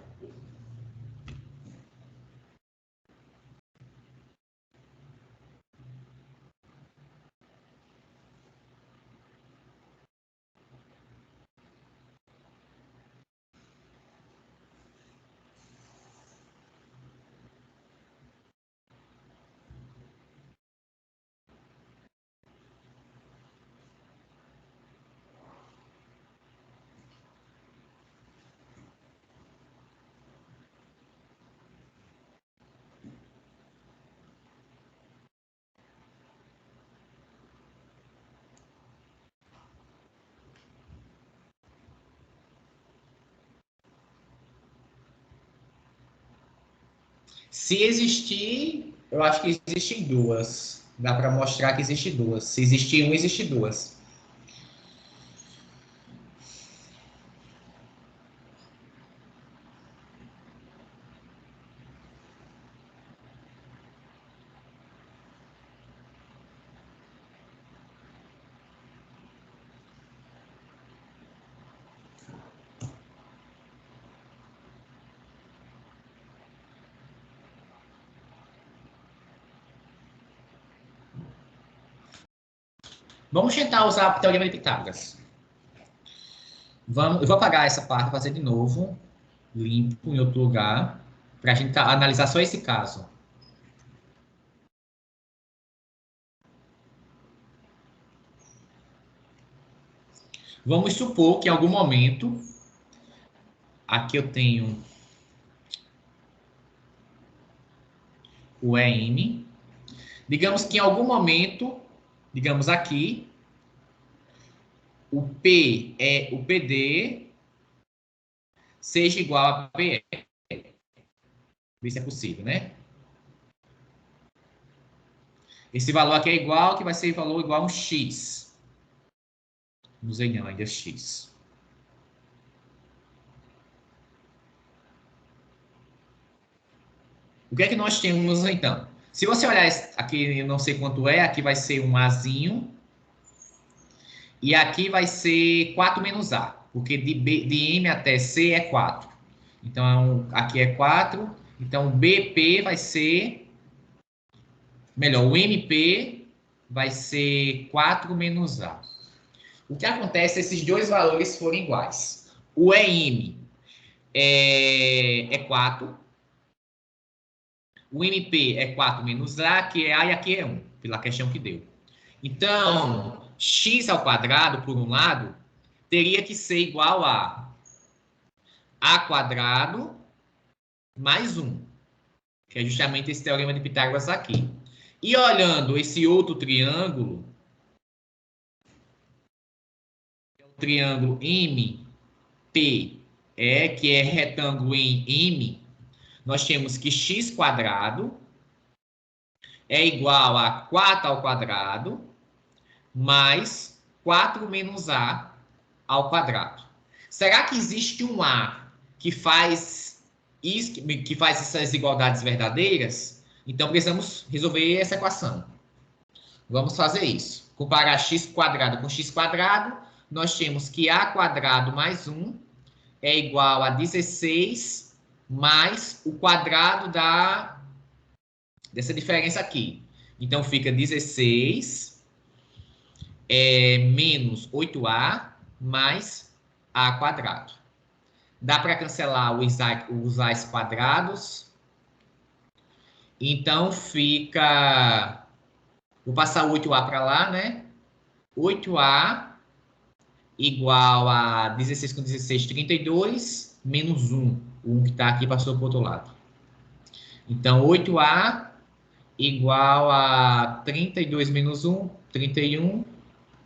Se existir, eu acho que existem duas. Dá para mostrar que existe duas. Se existir um, existe duas. Vamos tentar usar o teorema de Pitágoras. Eu vou apagar essa parte, fazer de novo, limpo em outro lugar, para a gente analisar só esse caso. Vamos supor que em algum momento, aqui eu tenho o EM, digamos que em algum momento, digamos aqui, o PD seja igual a PE. Ver se é possível, né? Esse valor aqui é igual, que vai ser valor igual a um X. Não usei não, ainda é X. O que é que nós temos, então? Se você olhar aqui, eu não sei quanto é, aqui vai ser um Azinho. E aqui vai ser 4 menos A, porque de M até C é 4. Então, aqui é 4. Então, o BP vai ser... Melhor, o MP vai ser 4 menos A. O que acontece se esses dois valores forem iguais? O EM é 4. O MP é 4 menos A, que é A, e aqui é 1, pela questão que deu. Então, x ao quadrado, por um lado, teria que ser igual a quadrado mais 1, que é justamente esse teorema de Pitágoras aqui. E olhando esse outro triângulo, o triângulo MPE, que é retângulo em M, nós temos que x quadrado é igual a 4 ao quadrado mais 4 menos A ao quadrado. Será que existe um A que faz essas igualdades verdadeiras? Então, precisamos resolver essa equação. Vamos fazer isso. Comparar x quadrado com x quadrado, nós temos que A quadrado mais 1 é igual a 16 mais o quadrado dessa diferença aqui. Então, fica 16 menos 8A mais A quadrado. Dá para cancelar os A's quadrados. Então, fica... Vou passar o 8A para lá, né? 8A igual a 16 com 16, 32, menos 1. O 1 que está aqui passou para o outro lado. Então, 8A igual a 32 menos 1, 31.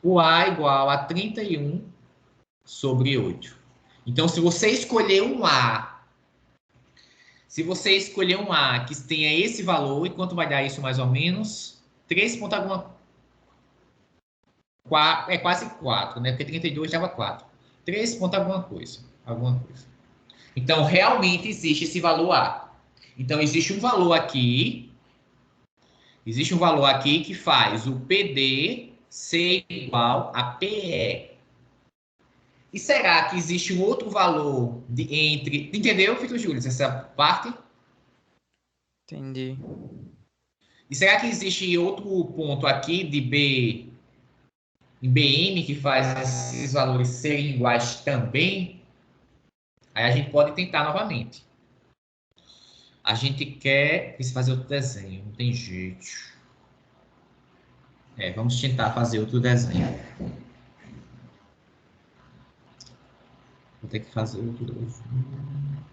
O A igual a 31 sobre 8. Então, se você escolher um A, que tenha esse valor, e quanto vai dar isso mais ou menos? 3 ponto alguma... É quase 4, né? Porque 32 dava 4. 3 ponto alguma coisa. Então, realmente existe esse valor A. Então, existe um valor aqui Existe um valor aqui que faz o PD ser igual a PE. E será que existe um outro valor entre... Entendeu, Vitor Júlio, essa parte? Entendi. E será que existe outro ponto aqui de B em BM que faz esses valores serem iguais também? Aí a gente pode tentar novamente. A gente quer fazer outro desenho, não tem jeito. Vamos tentar fazer outro desenho. Vou ter que fazer outro desenho.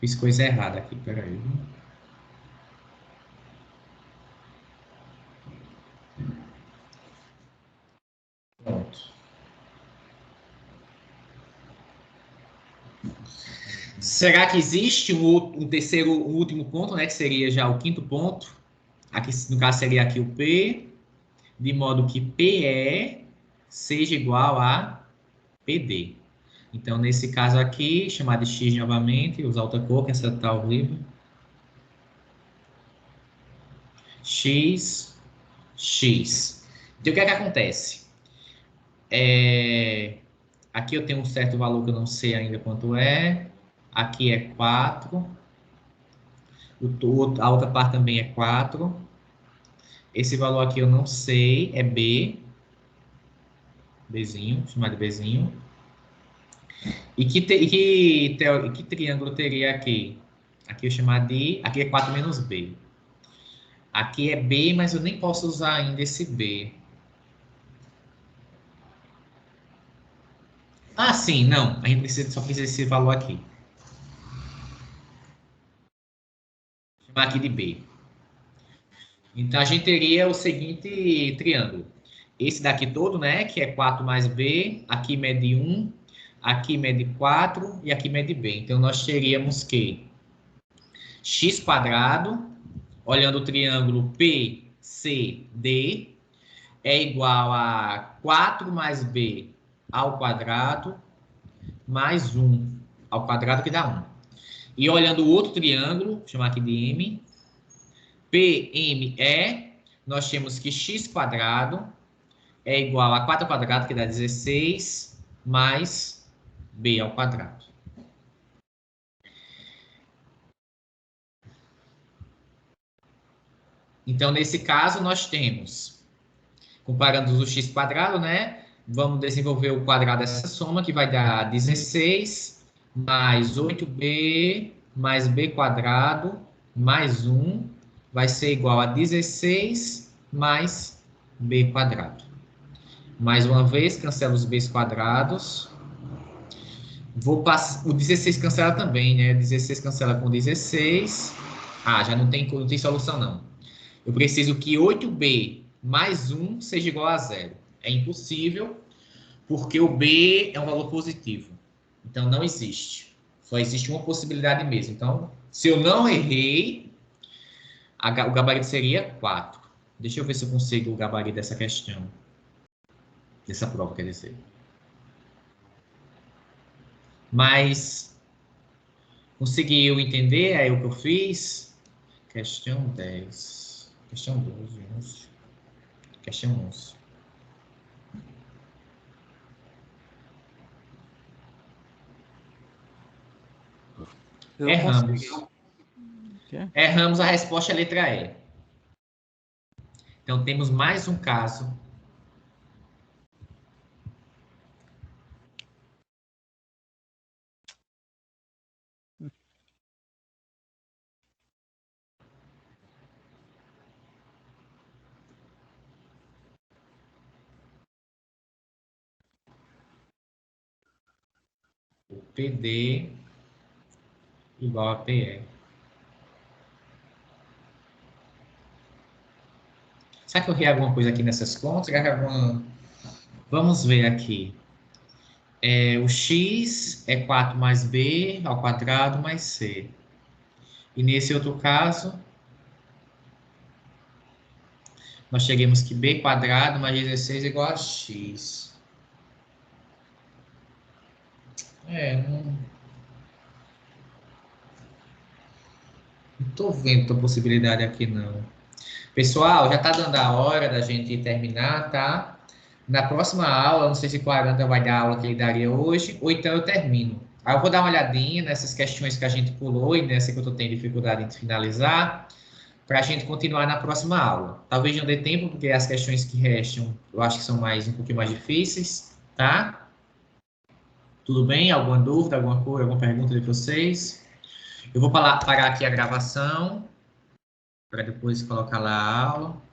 Fiz coisa errada aqui, peraí. Pronto. Será que existe um terceiro, um último ponto, né? Que seria já o quinto ponto. Aqui, no caso, seria aqui o P, de modo que PE seja igual a PD. Então, nesse caso aqui, chamar de X novamente, usar outra cor, que essa está horrível. X. Então, o que é que acontece? Aqui eu tenho um certo valor que eu não sei ainda quanto é. Aqui é 4. A outra parte também é 4. Esse valor aqui eu não sei, é B. Bzinho, chamado de Bzinho. E que triângulo teria aqui? Aqui eu chamar de... Aqui é 4 menos B. Aqui é B, mas eu nem posso usar ainda esse B. Ah, sim, não. A gente precisa só fazer esse valor aqui. Vou chamar aqui de B. Então, a gente teria o seguinte triângulo. Esse daqui todo, né? Que é 4 mais B. Aqui mede 1. Aqui mede 4. E aqui mede B. Então, nós teríamos que x quadrado, olhando o triângulo PCD, é igual a 4 mais B ao quadrado, mais 1 ao quadrado, que dá 1. E olhando o outro triângulo, vou chamar aqui de M, PME, nós temos que x quadrado é igual a 4 ao quadrado, que dá 16, mais B ao quadrado. Então, nesse caso, nós temos, comparando o x quadrado, né? Vamos desenvolver o quadrado dessa soma, que vai dar 16 mais 8b mais b quadrado mais 1 vai ser igual a 16 mais b quadrado. Mais uma vez, cancela os b's quadrados. Vou passar, o 16 cancela também, né? 16 cancela com 16. Ah, já não tem solução, não. Eu preciso que 8b mais 1 seja igual a 0. É impossível, porque o b é um valor positivo. Então, não existe. Só existe uma possibilidade mesmo. Então, se eu não errei, o gabarito seria 4. Deixa eu ver se eu consigo o gabarito dessa questão. Dessa prova, quer dizer. Mas, conseguiu entender aí o que eu fiz? Questão 10. Questão 12, 11. Questão 11. Erramos. Erramos, a resposta é a letra E. Então, temos mais um caso. O PD igual a PE. Será que eu errei alguma coisa aqui nessas contas? Vamos ver aqui. O x é 4 mais b ao quadrado mais c. E nesse outro caso, nós chegamos que b quadrado mais 16 é igual a x. Não tô vendo outra possibilidade aqui, não. Pessoal, já tá dando a hora da gente terminar, tá? Na próxima aula, não sei se o Aranda vai dar a aula que ele daria hoje, ou então eu termino. Aí eu vou dar uma olhadinha nessas questões que a gente pulou e nessa que eu tô tendo dificuldade em finalizar, para a gente continuar na próxima aula. Talvez não dê tempo, porque as questões que restam, eu acho que são um pouquinho mais difíceis, tá? Tudo bem? Alguma dúvida, alguma coisa, alguma pergunta de vocês? Eu vou parar aqui a gravação, para depois colocar lá a aula.